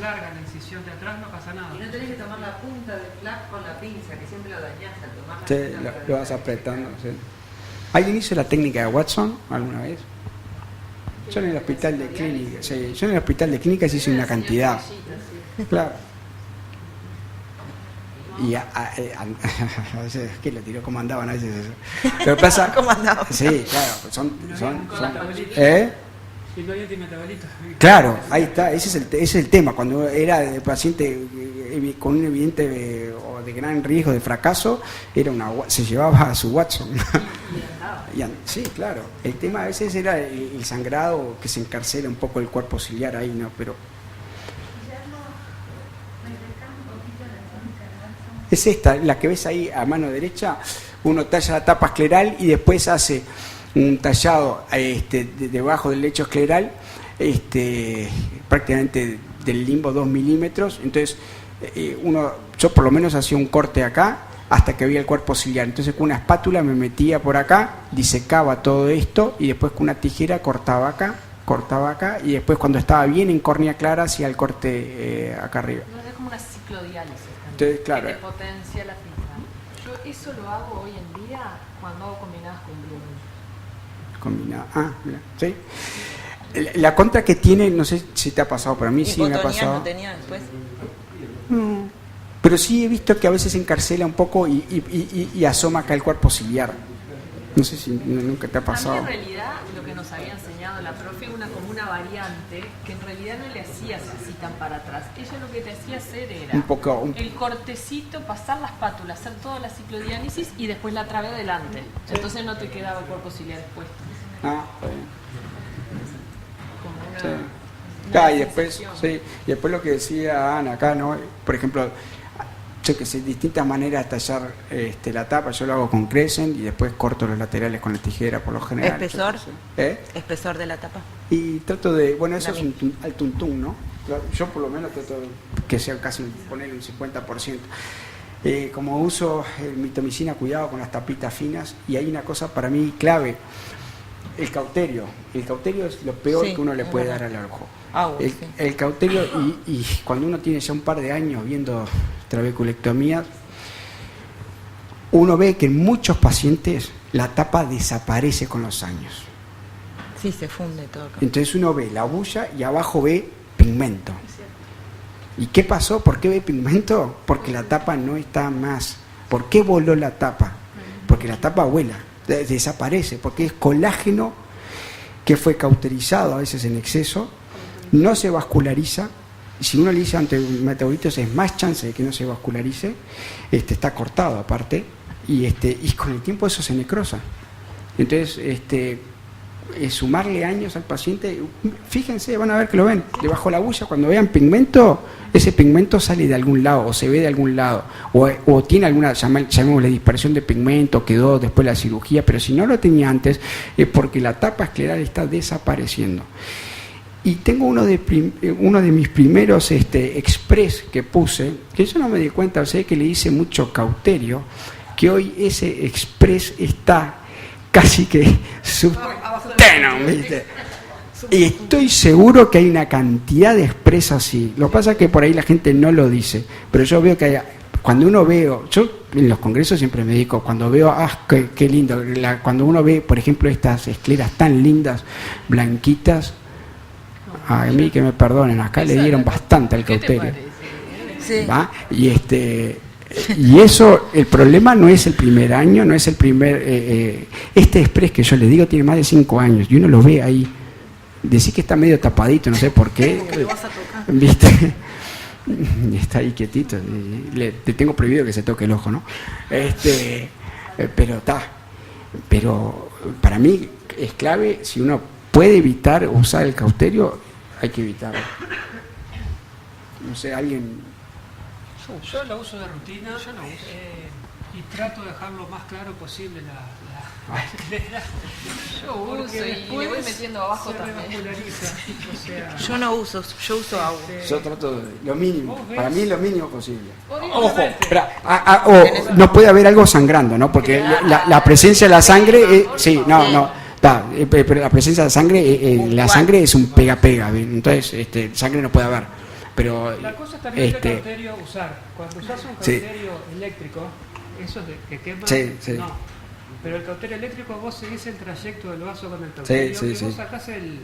larga la incisión de atrás, no pasa nada. Y no tenés que tomar la punta del flap con la pinza, que siempre lo dañás al tomar la Sí, punta. lo vas apretando. Sí. ¿Alguien hizo la técnica de Watson alguna vez? Yo en el hospital de clínica, sí, yo en el hospital de clínicas hice una cantidad. Claro. Y ¿qué lo tiró? ¿Cómo andaban a veces eso? Lo que pasa, ¿Cómo andaba? sí, claro, son Y no hay antimetabolitos. claro, ahí está, ese es el tema. Cuando era de paciente con un evidente o de gran riesgo de fracaso, se llevaba a su Watson. Sí, claro. El tema a veces era el sangrado, que se encarcela un poco el cuerpo ciliar ahí, ¿no? Pero es esta, la que ves ahí a mano derecha. Uno talla la tapa escleral y después hace un tallado debajo del lecho escleral, prácticamente del limbo 2 milímetros. Entonces, yo por lo menos hacía un corte acá hasta que veía el cuerpo ciliar. Entonces, con una espátula me metía por acá, disecaba todo esto y después con una tijera cortaba acá y después, cuando estaba bien en córnea clara, hacía el corte acá arriba. No, es como una ciclodiálisis. Entonces, claro. Que te potencia la fibra. Yo eso lo hago hoy en día cuando hago combinadas con Blue. Mira, sí. La contra que tiene, no sé si te ha pasado, pero a mí sí me ha pasado. ¿No tenía después? Pero sí he visto que a veces se encarcela un poco y asoma acá el cuerpo ciliar. No sé si nunca te ha pasado. A mí, en realidad, lo que nos había enseñado la profe, como una variante que en realidad no le hacías así tan para atrás. Ella lo que te hacía hacer era el cortecito, pasar la espátula, hacer toda la ciclodiálisis y después la trave adelante. Entonces no te quedaba el cuerpo ciliar expuesto. Está bien. Como Y después lo que decía Ana acá, ¿no? Por ejemplo, yo que sé, distintas maneras de tallar la tapa. Yo lo hago con Crescent y después corto los laterales con la tijera por lo general. ¿Espesor? ¿Espesor de la tapa? Y trato de, eso es al tuntum, ¿no? Yo por lo menos trato de que sea casi ponerle un 50%. Como uso el mitomicina, cuidado con las tapitas finas. Y hay una cosa para mí clave: el cauterio. El cauterio es lo peor que uno le puede dar al ojo. El cauterio, y cuando uno tiene ya un par de años viendo trabeculectomías, uno ve que en muchos pacientes la tapa desaparece con los años. Sí, se funde todo. Entonces uno ve la bulla y abajo ve pigmento. ¿Y qué pasó? ¿Por qué ve pigmento? Porque la tapa no está más. ¿Por qué voló la tapa? Porque la tapa vuela, desaparece, porque es colágeno que fue cauterizado a veces en exceso, no se vasculariza. Si uno le dice antimetabolitos, es más chance de que no se vascularice. Está cortado aparte, y con el tiempo eso se necrosa. Entonces, sumarle años al paciente. Fíjense, van a ver que lo ven, debajo de la bulla, cuando vean pigmento, ese pigmento sale de algún lado, o se ve de algún lado, o tiene alguna, llamémosle dispersión de pigmento, quedó después de la cirugía, pero si no lo tenía antes, es porque la tapa escleral está desapareciendo. Y tengo uno de mis primeros express que puse, que yo no me di cuenta, sé que le hice mucho cauterio, que hoy ese express está casi que subtenon, ¿viste? Y estoy seguro que hay una cantidad de express así. Lo que pasa es que por ahí la gente no lo dice, pero yo veo que hay, cuando uno veo, yo en los congresos siempre me dedico, cuando veo, qué lindo, cuando uno ve, por ejemplo, estas escleras tan lindas, blanquitas, a mí que me perdonen, acá le dieron bastante al cauterio. ¿Va? Y eso, el problema no es el primer año, no es el primer... este express que yo les digo tiene más de 5 años y uno lo ve ahí. Decís que está medio tapadito, no sé por qué. ¿Viste? Está ahí quietito. Te tengo prohibido que se toque el ojo, ¿no? Pero está. Pero para mí es clave, si uno puede evitar usar el cauterio, hay que evitarlo. No sé, alguien... Yo lo uso de rutina y trato de dejar lo más claro posible la esclera. Yo uso y le voy metiendo abajo también. O sea, Yo no uso, yo uso agua. Yo trato de lo mínimo, para mí lo mínimo posible. Ojo, No puede haber algo sangrando, ¿no? Porque la presencia de la sangre, pero la presencia de sangre, la sangre es un pega-pega, entonces sangre no puede haber. Pero la cosa es también el cauterio usar. Cuando usas un cauterio eléctrico, eso que quema, no. Pero el cauterio eléctrico, vos seguís el trayecto del vaso con el cauterio, y vos sacás el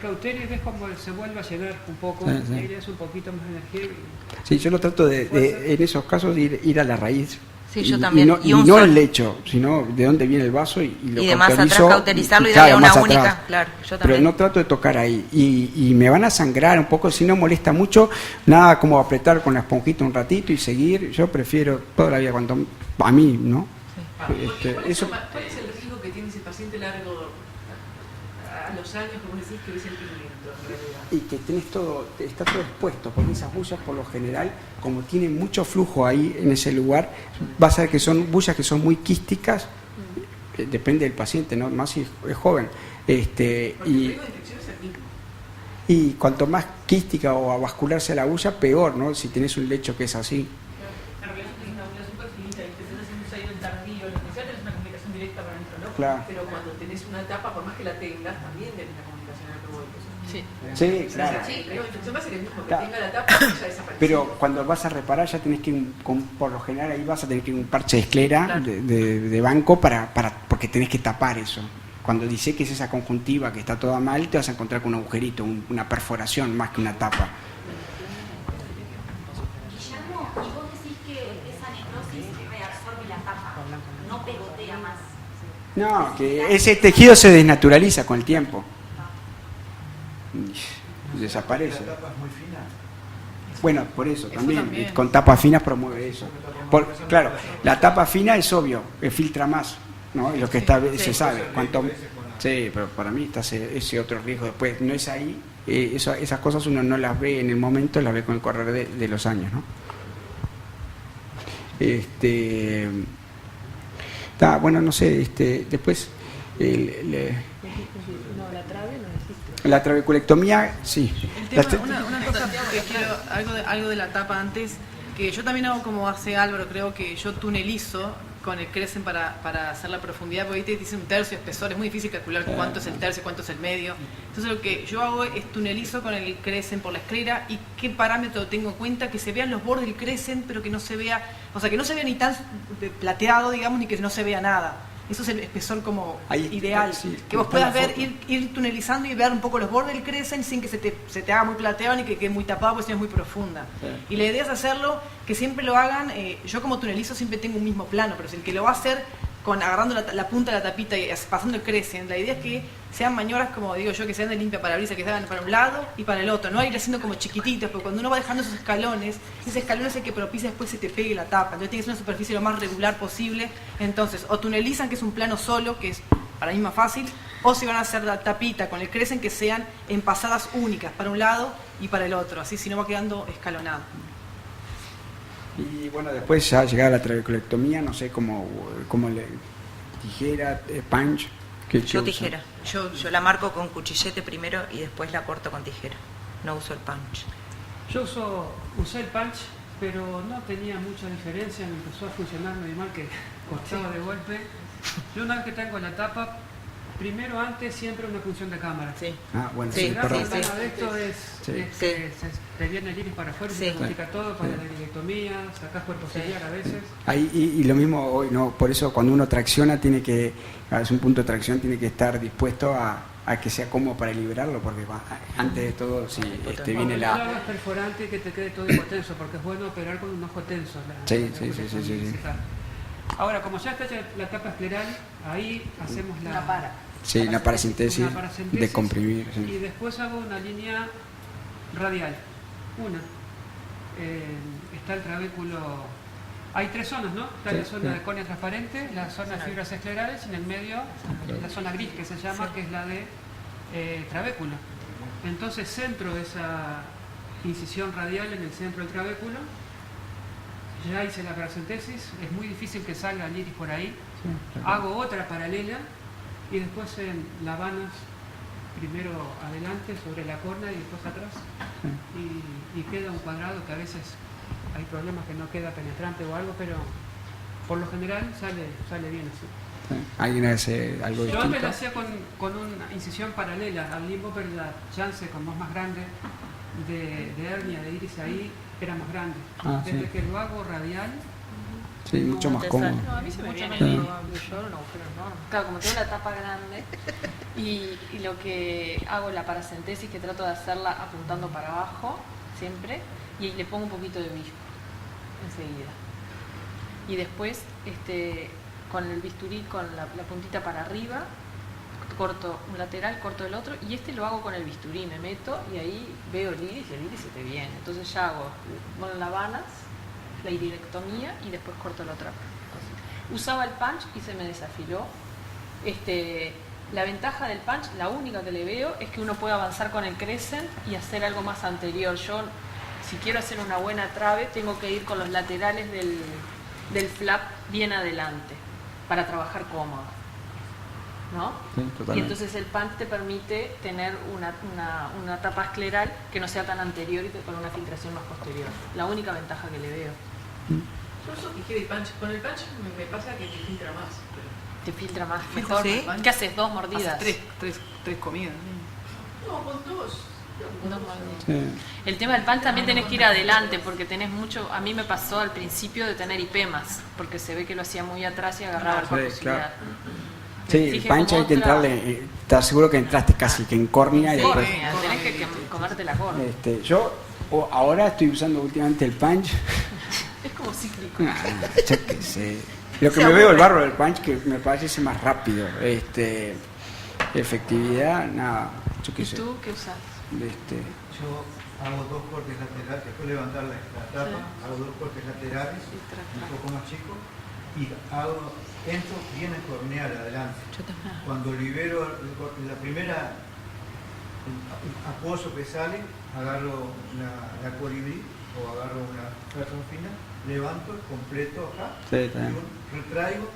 cauterio y ves cómo se vuelve a llenar un poco, y ahí le das un poquito más de energía. Sí, yo lo trato en esos casos de ir a la raíz. Sí, yo también. Y no el lecho, sino de dónde viene el vaso y lo de más atrás cauterizarlo y darle una única. Claro, yo también. Pero no trato de tocar ahí. Y me van a sangrar un poco, si no molesta mucho, nada como apretar con la esponjita un ratito y seguir. Yo prefiero toda la vida, a mí, ¿no? ¿Cuál es el riesgo que tiene ese paciente largo a los años, como decís, que ves el pigmento en realidad? Y que está todo expuesto, porque esas bullas por lo general, como tienen mucho flujo ahí en ese lugar, vas a ver que son bullas que son muy quísticas, depende del paciente, ¿no? Más si es joven. Y cuanto más quística o avascular sea la bulla, peor, ¿no? Si tenés un lecho que es así. Claro. Pero cuando tenés una tapa, por más que la tengas, también tenés la comunicación al revuelto. Sí, claro. Sí, pero la infección va a ser el mismo, que tenga la tapa, ya desaparece. Pero cuando vas a reparar ya tenés que ir, por lo general ahí vas a tener que ir un parche de esclera de banco porque tenés que tapar eso. Cuando dice que es esa conjuntiva que está toda mal, te vas a encontrar con un agujerito, una perforación más que una tapa. Guillermo, y vos decís que esa necrosis reabsorbe la tapa, no pegotea más. No, que ese tejido se desnaturaliza con el tiempo. Desaparece. La tapa es muy fina. Bueno, por eso también. Con tapas finas promueve eso. Claro, la tapa fina es obvio, filtra más, ¿no? Y lo que está se sabe. Sí, pero para mí está ese otro riesgo después. No es ahí, esas cosas uno no las ve en el momento, las ve con el correr de los años, ¿no? Bueno, no sé, después la trabeculectomía, sí. El tema, una cosa que quiero, algo de la tapa antes, que yo también hago como hace Álvaro, creo que yo tunelizo con el Crescent para hacer la profundidad, porque ahí te dice un tercio de espesor, es muy difícil calcular cuánto es el tercio, cuánto es el medio. Entonces lo que yo hago es tunelizo con el Crescent por la esclera y qué parámetro tengo en cuenta, que se vean los bordes del Crescent, pero que no se vea, o sea, que no se vea ni tan plateado, digamos, ni que no se vea nada. Eso es el espesor como ideal, que vos puedas ver, ir tunelizando y ver un poco los bordes del Crescent sin que se te haga muy plateado ni que quede muy tapado, porque si no es muy profunda. Y la idea es hacerlo, que siempre lo hagan, yo como tunelizo siempre tengo un mismo plano, pero si el que lo va a hacer agarrando la punta de la tapita y pasando el Crescent, la idea es que sean maniobras, como digo yo, que sean de limpia parabrisas, que se hagan para un lado y para el otro, no ir haciendo como chiquititos, porque cuando uno va dejando esos escalones es el que propicia después se te pegue la tapa, entonces tiene que ser una superficie lo más regular posible. Entonces, o tunelizan, que es un plano solo, que es para la misma fácil, o si van a hacer la tapita con el crecen que sean empasadas únicas para un lado y para el otro, así si no va quedando escalonado. Y bueno, después ya llegada la trabeculectomía, no sé cómo le tijera, punch. ¿Qué Yo usan? tijera. Yo la marco con cuchillete primero y después la corto con tijera. No uso el punch. Yo usé el punch, pero no tenía mucha diferencia, me empezó a funcionar muy mal, que cortaba de golpe. Yo una vez que tengo la tapa, primero antes siempre una punción de cámara. Sí. Ah, bueno, Sí, sí, El gran perdón. problema de esto es Sí. que te viene el iris para afuera, Sí. se complica todo para Sí. la iridectomía, sacás cuerpo ciliar a veces. Ahí, y lo mismo hoy, ¿no? Por eso cuando uno tracciona es un punto de tracción, tiene que estar dispuesto a que sea cómodo para liberarlo, porque antes de todo, si viene No la... hagas perforante y que te quede todo hipotenso, porque es bueno operar con un ojo tenso. Sí. Ahora, como ya está hecha la tapa escleral, ahí hacemos Una para. Sí, la paracentesis, una paracentesis, de comprimir. y Sí. después hago una línea radial. Está el trabéculo. Hay 3 zonas, ¿no? Está la zona de córnea transparente, la zona de fibras esclerales y en el medio la zona gris que se llama, que es la de trabéculo. Entonces centro esa incisión radial en el centro del trabéculo. Ya hice la paracentesis, es muy difícil que salga el iris por ahí. Hago otra paralela y después en lavanas, primero adelante sobre la córnea y después atrás. Y queda un cuadrado que a veces hay problemas que no queda penetrante o algo, pero por lo general sale bien así. ¿Alguien hace algo Yo antes distinto? lo hacía con una incisión paralela al limbo, pero la chance como es más grande de hernia de iris ahí era más grande. Ah, Desde sí. que lo hago radial, Sí, mucho más te cómodo. sale. No, a mí se me Mucho viene. menos Sí. probable. Yo un agujero enorme. Claro, como tengo la tapa grande y lo que hago la paracentesis, que trato de hacerla apuntando para abajo siempre, y le pongo un poquito de visco enseguida. Y después con el bisturí, con la puntita para arriba, corto un lateral, corto el otro, y lo hago con el bisturí, me meto y ahí veo el iris y el iris se te viene. Entonces ya hago, bueno, lavanas, la iridectomía y después corto la otra cosita. Usaba el punch y se me desafiló. La ventaja del punch, la única que le veo, es que uno puede avanzar con el crescent y hacer algo más anterior. Yo, si quiero hacer una buena trabe, tengo que ir con los laterales del flap bien adelante para trabajar cómodo, ¿no? Sí, totalmente. Y entonces el punch te permite tener una tapa escleral que no sea tan anterior y con una filtración más posterior. La única ventaja que le veo. Yo uso tijera y punch. Con el punch me pasa que te filtra más. Te filtra más, ¿Filtra mejor. sí? ¿Qué haces? 2 mordidas. Haces tres comidas. No, con 2. Dos mordidas. Sí. El tema del punch también tenés que ir adelante porque tenés mucho. A mí me pasó al principio de tener IPEMAS porque se ve que lo hacía muy atrás y agarraba el Sí, cuerpo claro. ciliar. Sí, el Fije punch como hay que otra- entrarle, estás seguro que entraste casi que en córnea y Sí, después... tenés que comerte la corda. Yo ahora estoy usando últimamente el punch. Es como cíclico. Yo qué sé. Lo que me veo el barro del punch que me parece más rápido. Efectividad, nada. Yo qué ¿Y sé. tú qué usás? Yo hago 2 cortes laterales, después de levantar la tapa, Sí. hago 2 cortes laterales, Y tra- un poco más chicos, y entro bien corneal adelante. Cuando libero la primera apoyo que sale, agarro la colibrí o agarro una razón fina, levanto completo acá, Sí, está bien. y retraigo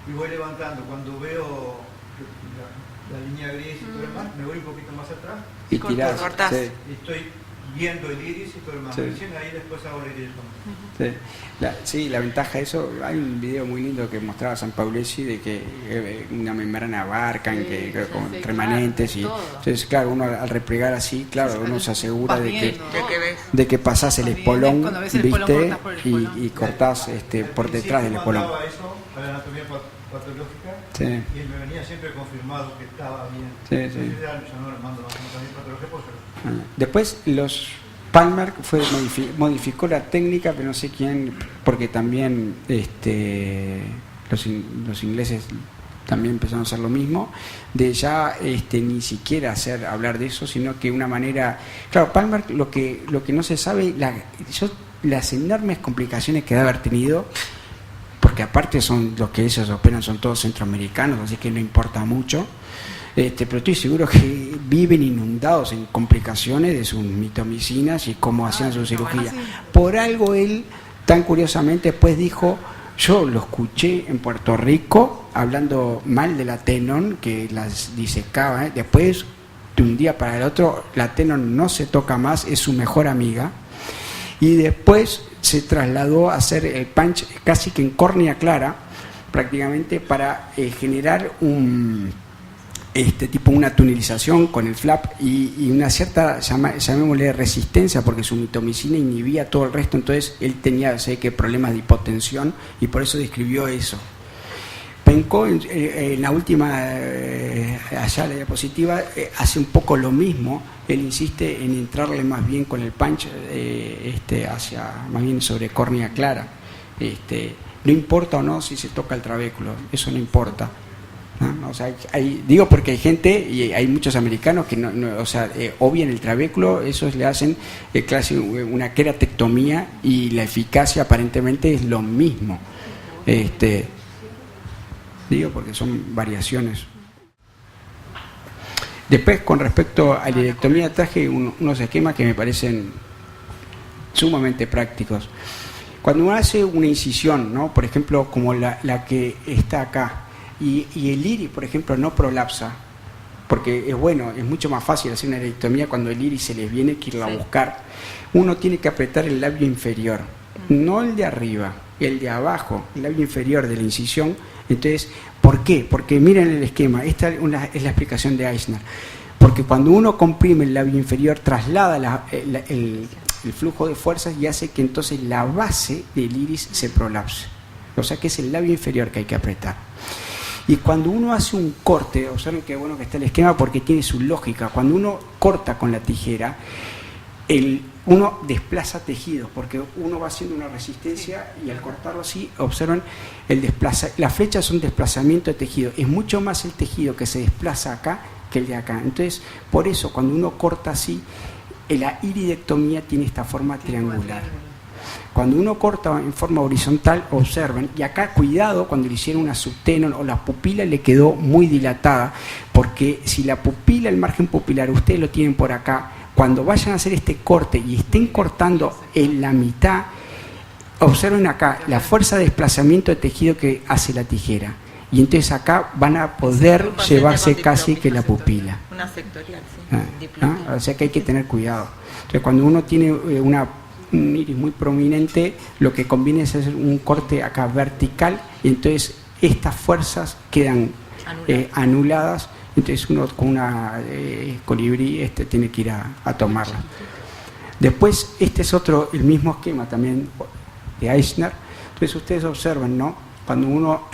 y voy levantando. Cuando veo la línea gris y todo lo demás, me voy un poquito más atrás Y tirás. cortás. Sí, y estoy viendo el iris y todo lo demás. Sí. Recién ahí después hago el iris. sí. La ventaja de eso, hay un video muy lindo que mostraba San Paulesi de que una membrana abarcan, Sí, que sí, con sí, remanentes claro, y todo. entonces claro, uno al replegar así, claro, uno se asegura Vas de que viendo. ¿De qué ves? pasás el Vas viendo, espolón, cuando ves el espolón, viste, cortás por el espolón. y cortás por detrás del espolón. Mandaba eso a la anatomía patológica Sí. y me venía siempre confirmado que estaba bien. Sí, Entonces sí. ya yo no lo mando más a anatomía patológica porque Después Palmer modificó la técnica, pero no sé quién, porque también los ingleses también empezaron a hacer lo mismo, de ya ni siquiera hablar de eso, sino que una manera... Claro, Palmer lo que no se sabe, las enormes complicaciones que debe haber tenido, porque porque aparte son los que ellos operan son todos centroamericanos, así que no importa mucho. Pero estoy seguro que viven inundados en complicaciones de sus mitomicinas y cómo hacían su cirugía. Por algo él, tan curiosamente, después dijo, yo lo escuché en Puerto Rico hablando mal de la Tenon, que las disecaba, después de un día para el otro, la Tenon no se toca más, es su mejor amiga, y después se trasladó a hacer el punch casi que en córnea clara, prácticamente para generar una tunelización con el flap y una cierta, llamémosle resistencia, porque su mitomicina inhibía todo el resto, entonces él tenía, problemas de hipotensión y por eso describió eso. Penco en la última, allá la diapositiva, hace un poco lo mismo, él insiste en entrarle más bien con el punch más bien sobre córnea clara. No importa o no si se toca el trabéculo, eso no importa. ¿No? O sea, digo porque hay gente y hay muchos americanos que obvian el trabéculo, esos le hacen una queratectomía y la eficacia aparentemente es lo mismo. Digo porque son variaciones. Después, con respecto a la iridectomía, traje unos esquemas que me parecen sumamente prácticos. Cuando uno hace una incisión, ¿no? Por ejemplo, como la que está acá, y el iris, por ejemplo, no prolapsa, porque es mucho más fácil hacer una iridectomía cuando el iris se les viene que irla a buscar. Uno tiene que apretar el labio inferior, no el de arriba, el de abajo, el labio inferior de la incisión. Entonces, ¿por qué? Porque miren el esquema, esta es la explicación de Eisner, porque cuando uno comprime el labio inferior traslada el flujo de fuerzas y hace que entonces la base del iris se prolapse, o sea que es el labio inferior que hay que apretar. Y cuando uno hace un corte, observen qué bueno que está el esquema porque tiene su lógica, cuando uno corta con la tijera, uno desplaza tejidos, porque uno va haciendo una resistencia y al cortarlo así, observen, las flechas son desplazamiento de tejido, es mucho más el tejido que se desplaza acá que el de acá. Entonces, por eso, cuando uno corta así, la iridectomía tiene esta forma triangular. Cuando uno corta en forma horizontal, observen, y acá cuidado cuando le hicieron una subtenon o la pupila le quedó muy dilatada, porque si la pupila, el margen pupilar, ustedes lo tienen por acá, cuando vayan a hacer este corte y estén cortando en la mitad, observen acá la fuerza de desplazamiento de tejido que hace la tijera. Y entonces acá van a poder llevarse casi que la pupila. Una sectorial, sí. O sea que hay que tener cuidado. Entonces cuando uno tiene un iris muy prominente, lo que conviene es hacer un corte acá vertical y entonces estas fuerzas quedan anuladas. Entonces uno con una colibrí tiene que ir a tomarla. Después este es el mismo esquema también de Eisner. Entonces ustedes observan, ¿no? Cuando uno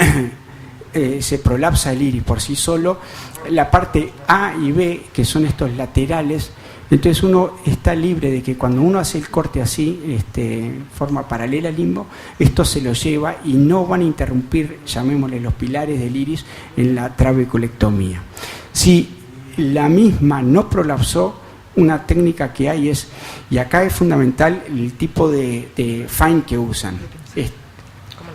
se prolapsa el iris por sí solo, la parte A y B, que son estos laterales, entonces uno está libre de que cuando uno hace el corte así, forma paralela al limbo, esto se lo lleva y no van a interrumpir, llamémosle, los pilares del iris en la trabeculectomía. Si la misma no prolapsó, una técnica que hay es, y acá es fundamental el tipo de fine que usan.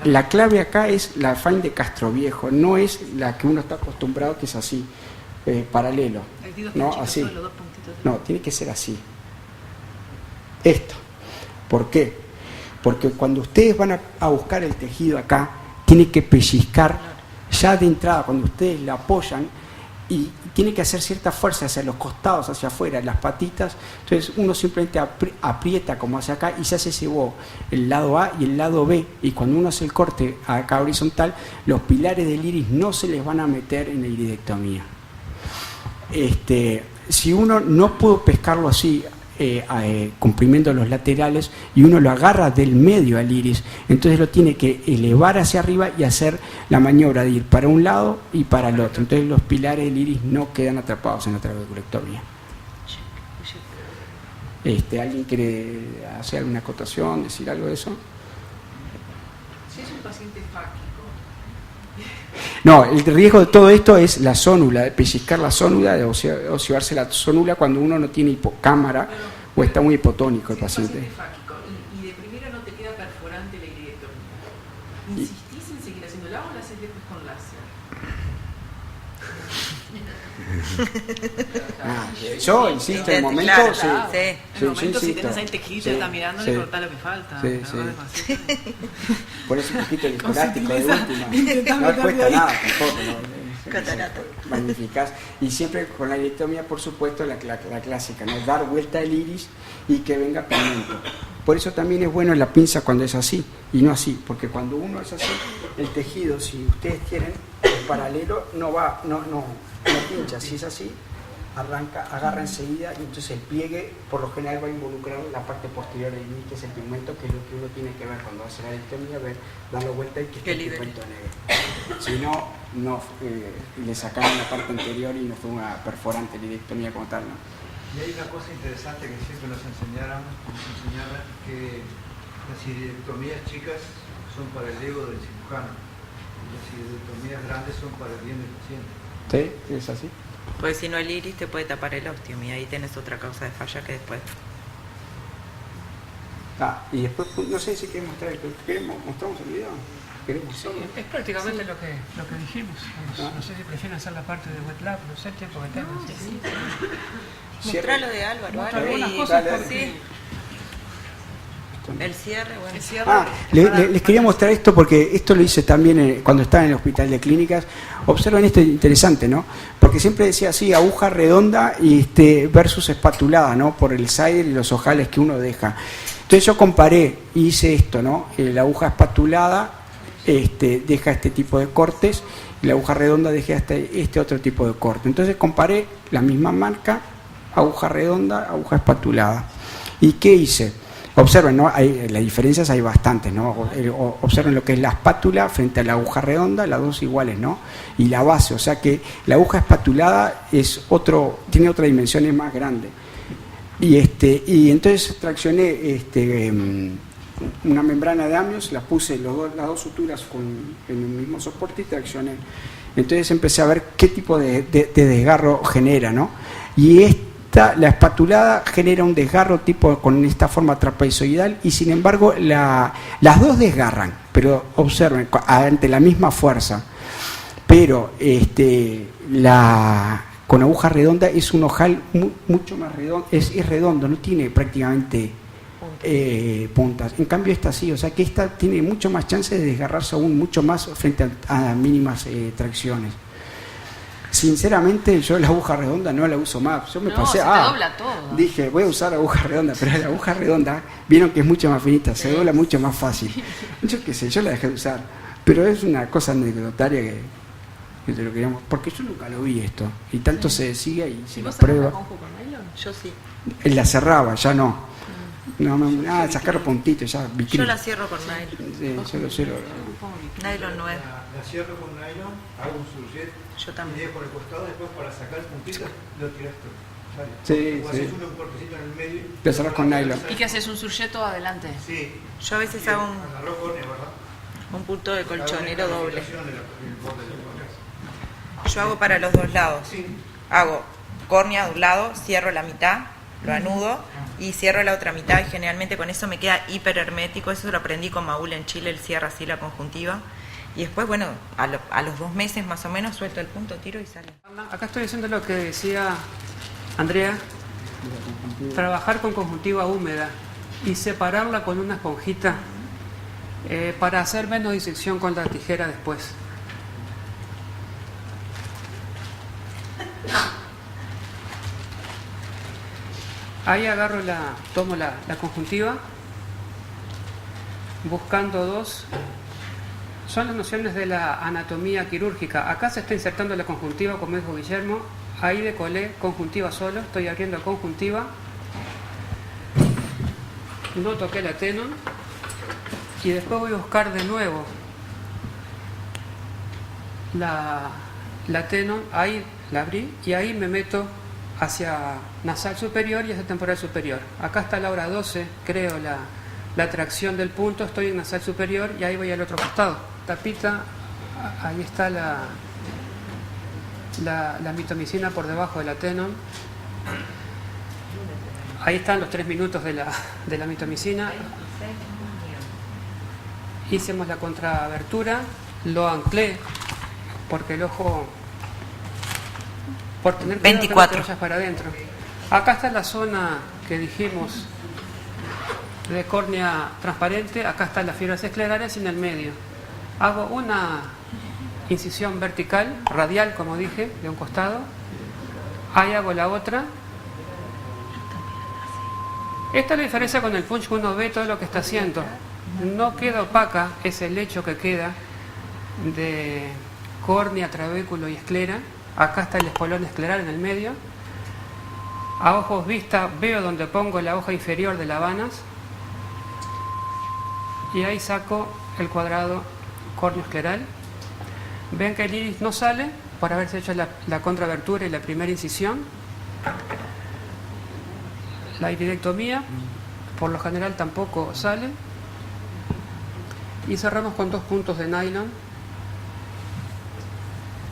La clave acá es la fine de Castroviejo, no es la que uno está acostumbrado, que es así, paralelo, no así. No, tiene que ser así. Esto. ¿Por qué? Porque cuando ustedes van a buscar el tejido acá, tiene que pellizcar ya de entrada, cuando ustedes la apoyan, y tiene que hacer cierta fuerza hacia los costados, hacia afuera, las patitas. Entonces uno simplemente aprieta como hacia acá y se hace ese bow, el lado A y el lado B. Y cuando uno hace el corte acá horizontal, los pilares del iris no se les van a meter en la iridectomía. Si uno no pudo pescarlo así, comprimiendo los laterales, y uno lo agarra del medio al iris, entonces lo tiene que elevar hacia arriba y hacer la maniobra de ir para un lado y para el otro. Entonces los pilares del iris no quedan atrapados en la trabeculectomía. ¿Alguien quiere hacer alguna acotación, decir algo de eso? Si es un paciente fáquico. No, el riesgo de todo esto es la zónula, de pellizcar la zónula, de ocibarse la zónula cuando uno no tiene hipocámara o está muy hipotónico el paciente. Y de primera no te queda perforante la iridectomía. ¿Insistís en Yo insisto, en el momento, claro, sí. claro. Sí, En el yo momento, si insisto. tenés ahí tequillo, Sí, está mirando, sí. le cortás lo que falta. Sí, la sí. verdad es así. Por eso un poquito el Con colástico de sutileza, última. intentá No meterle cuesta ahí. nada tampoco. ¿no? Catarata. Magnificás. Y siempre con la iridectomía, por supuesto, la clásica, ¿no? Dar vuelta al iris y que venga pigmento. Por eso también es bueno la pinza cuando es así y no así, porque cuando uno es así, el tejido, si ustedes quieren, el paralelo no pincha. Si es así, agarra enseguida y entonces el pliegue por lo general va a involucrar la parte posterior del iris, que es el pigmento, que es lo que uno tiene que ver cuando hace la iridectomía, darle vuelta y que esté el pigmento negro. Si no, le sacaron la parte anterior y no fue una perforante la iridectomía como tal, ¿no? Y hay una cosa interesante que siempre nos enseñaban que las iridectomías chicas son para el ego del cirujano y las iridectomías grandes son para el bien del paciente. Sí, es así. Porque si no el iris te puede tapar el ostium y ahí tenés otra causa de falla que después. Y después, no sé si queremos mostrar, ¿mostramos el video? ¿Queremos? Sí, es prácticamente lo que dijimos. No sé si prefieren hacer la parte de wet lab, no sé el tiempo que tengan. Mostrá lo de Álvaro. Mostrar Álvaro, algunas y- cosas dale, porque- sí. El cierre, bueno. El cierre, Les quería mostrar esto porque esto lo hice también cuando estaba en el hospital de clínicas. Observen esto interesante, ¿no? Porque siempre decía así, aguja redonda y versus espatulada, ¿no? Por el side y los ojales que uno deja. Entonces yo comparé y hice esto, ¿no? La aguja espatulada deja este tipo de cortes y la aguja redonda deja este otro tipo de corte. Entonces comparé la misma marca, aguja redonda, aguja espatulada. ¿Y qué hice? Observen, ¿no? Las diferencias hay bastantes, ¿no? Observen lo que es la espátula frente a la aguja redonda, las dos iguales, ¿no? Y la base, o sea que la aguja espatulada tiene otra dimensión, es más grande. Y entonces traccioné una membrana de amnios, la puse las dos suturas en el mismo soporte y traccioné. Entonces empecé a ver qué tipo de desgarro genera, ¿no? Y la espatulada genera un desgarro tipo con esta forma trapezoidal y sin embargo las dos desgarran, pero observen, ante la misma fuerza. Pero con aguja redonda es un ojal mucho más redondo, es redondo, no tiene prácticamente puntas. En cambio esta sí, o sea que esta tiene mucho más chance de desgarrarse aún mucho más frente a mínimas tracciones. Sinceramente yo la aguja redonda no la uso más. Yo me pasé, se te dobla todo. Dije, voy a usar aguja redonda, pero la aguja redonda, vieron que es mucho más finita, se dobla mucho más fácil. Yo qué sé, yo la dejé de usar, pero es una cosa anecdotaria que te lo queríamos, porque yo nunca lo vi esto, y tanto se decía y se lo prueba. Yo sí. Él la cerraba, ya no. Sacar puntitos, ya vitrina. Yo la cierro con nylon. Sí, yo lo cierro. Nylon 9. La cierro con nylon, hago un surjet, Yo también. y dejo por el costado, después para sacar el puntito lo tiras todo. Vale. Sí, O sí. haces un cortecito en el medio. Lo cerrás con nylon. ¿Y qué haces? ¿Un surjeto adelante? Sí. Yo a veces hago Agarró córnea, ¿verdad? un punto de colchonero Hago una doble. calificación del borde del córnea. Yo hago para los dos lados. Sí. Hago córnea de un lado, cierro la mitad, lo anudo y cierro la otra mitad y generalmente con eso me queda hiper hermético. Eso lo aprendí con Maúl en Chile, él cierra así la conjuntiva. Y después, bueno, a los 2 meses más o menos suelto el punto, tiro y sale. Acá estoy haciendo lo que decía Andrea, trabajar con conjuntiva húmeda y separarla con una esponjita para hacer menos disección con la tijera después. Ahí tomo la conjuntiva, buscando dos. Son las nociones de la anatomía quirúrgica. Acá se está insertando la conjuntiva, como dijo Guillermo. Ahí decolé conjuntiva solo, estoy abriendo conjuntiva. No toqué la tenon. Y después voy a buscar de nuevo la tenon. Ahí la abrí y ahí me meto hacia nasal superior y hacia temporal superior. Acá está la hora 12, creo, la tracción del punto. Estoy en nasal superior y ahí voy al otro costado. Tapita, ahí está la mitomicina por debajo de la tenon. Ahí están los 3 minutos de la mitomicina. Hicimos la contraabertura, lo anclé porque el ojo por tener cuidado 24. que no te vayas para adentro. Acá está la zona que dijimos de córnea transparente, acá están las fibras esclerales y en el medio. Hago una incisión vertical, radial como dije, de un costado. Ahí hago la otra. Esta es la diferencia con el punch, que uno ve todo lo que está haciendo. No queda opaca, es el lecho que queda de córnea, trabéculo y esclera. Acá está el espolón escleral en el medio. A ojos vista veo donde pongo la hoja inferior de Lavanas. Y ahí saco el cuadrado córneo-escleral. Ven que el iris no sale por haberse hecho la contraabertura y la primera incisión. La iridectomía, por lo general, tampoco sale. Y cerramos con 2 puntos de nylon,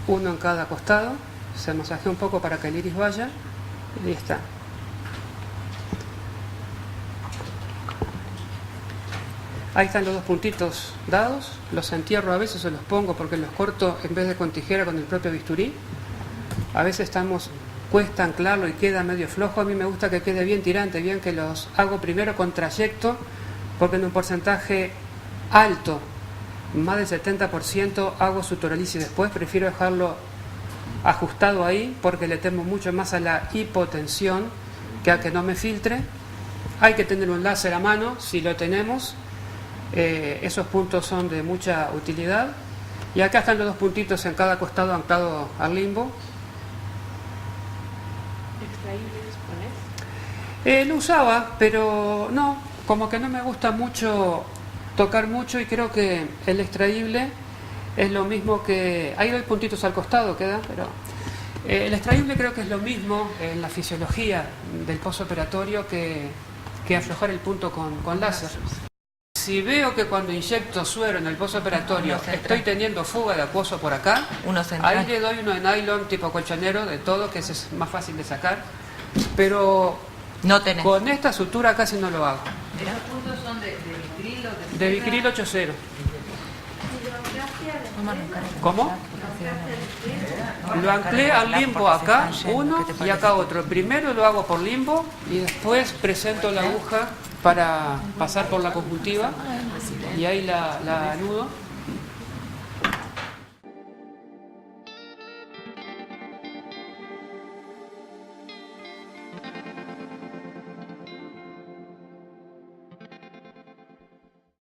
uno en cada costado. Se masajea un poco para que el iris vaya. Y ahí está. Ahí están los 2 puntitos dados. Los entierro a veces o los pongo porque los corto en vez de con tijera con el propio bisturí. A veces cuesta anclarlo y queda medio flojo. A mí me gusta que quede bien tirante, bien que los hago primero con trayecto, porque en un porcentaje alto, más del 70%, hago suturolisis después. Prefiero dejarlo ajustado ahí porque le temo mucho más a la hipotensión que a que no me filtre. Hay que tener un láser a mano, si lo tenemos. Esos puntos son de mucha utilidad. Y acá están los 2 puntitos en cada costado anclado al limbo. Lo usaba, pero no, como que no me gusta mucho tocar mucho, y creo que el extraíble es lo mismo que... Hay 2 puntitos al costado, queda, pero... el extraíble creo que es lo mismo en la fisiología del postoperatorio que aflojar el punto con láser. Si veo que cuando inyecto suero en el postoperatorio estoy teniendo fuga de acuoso por acá, ahí le doy uno de nylon tipo colchonero, de todo, que ese es más fácil de sacar. Pero con esta sutura casi no lo hago. ¿Esos puntos son de vitril o de Vicril 8.0. ¿Cómo? Lo anclé al limbo acá, uno, y acá otro. Primero lo hago por limbo y después presento la aguja para pasar por la conjuntiva y ahí la anudo.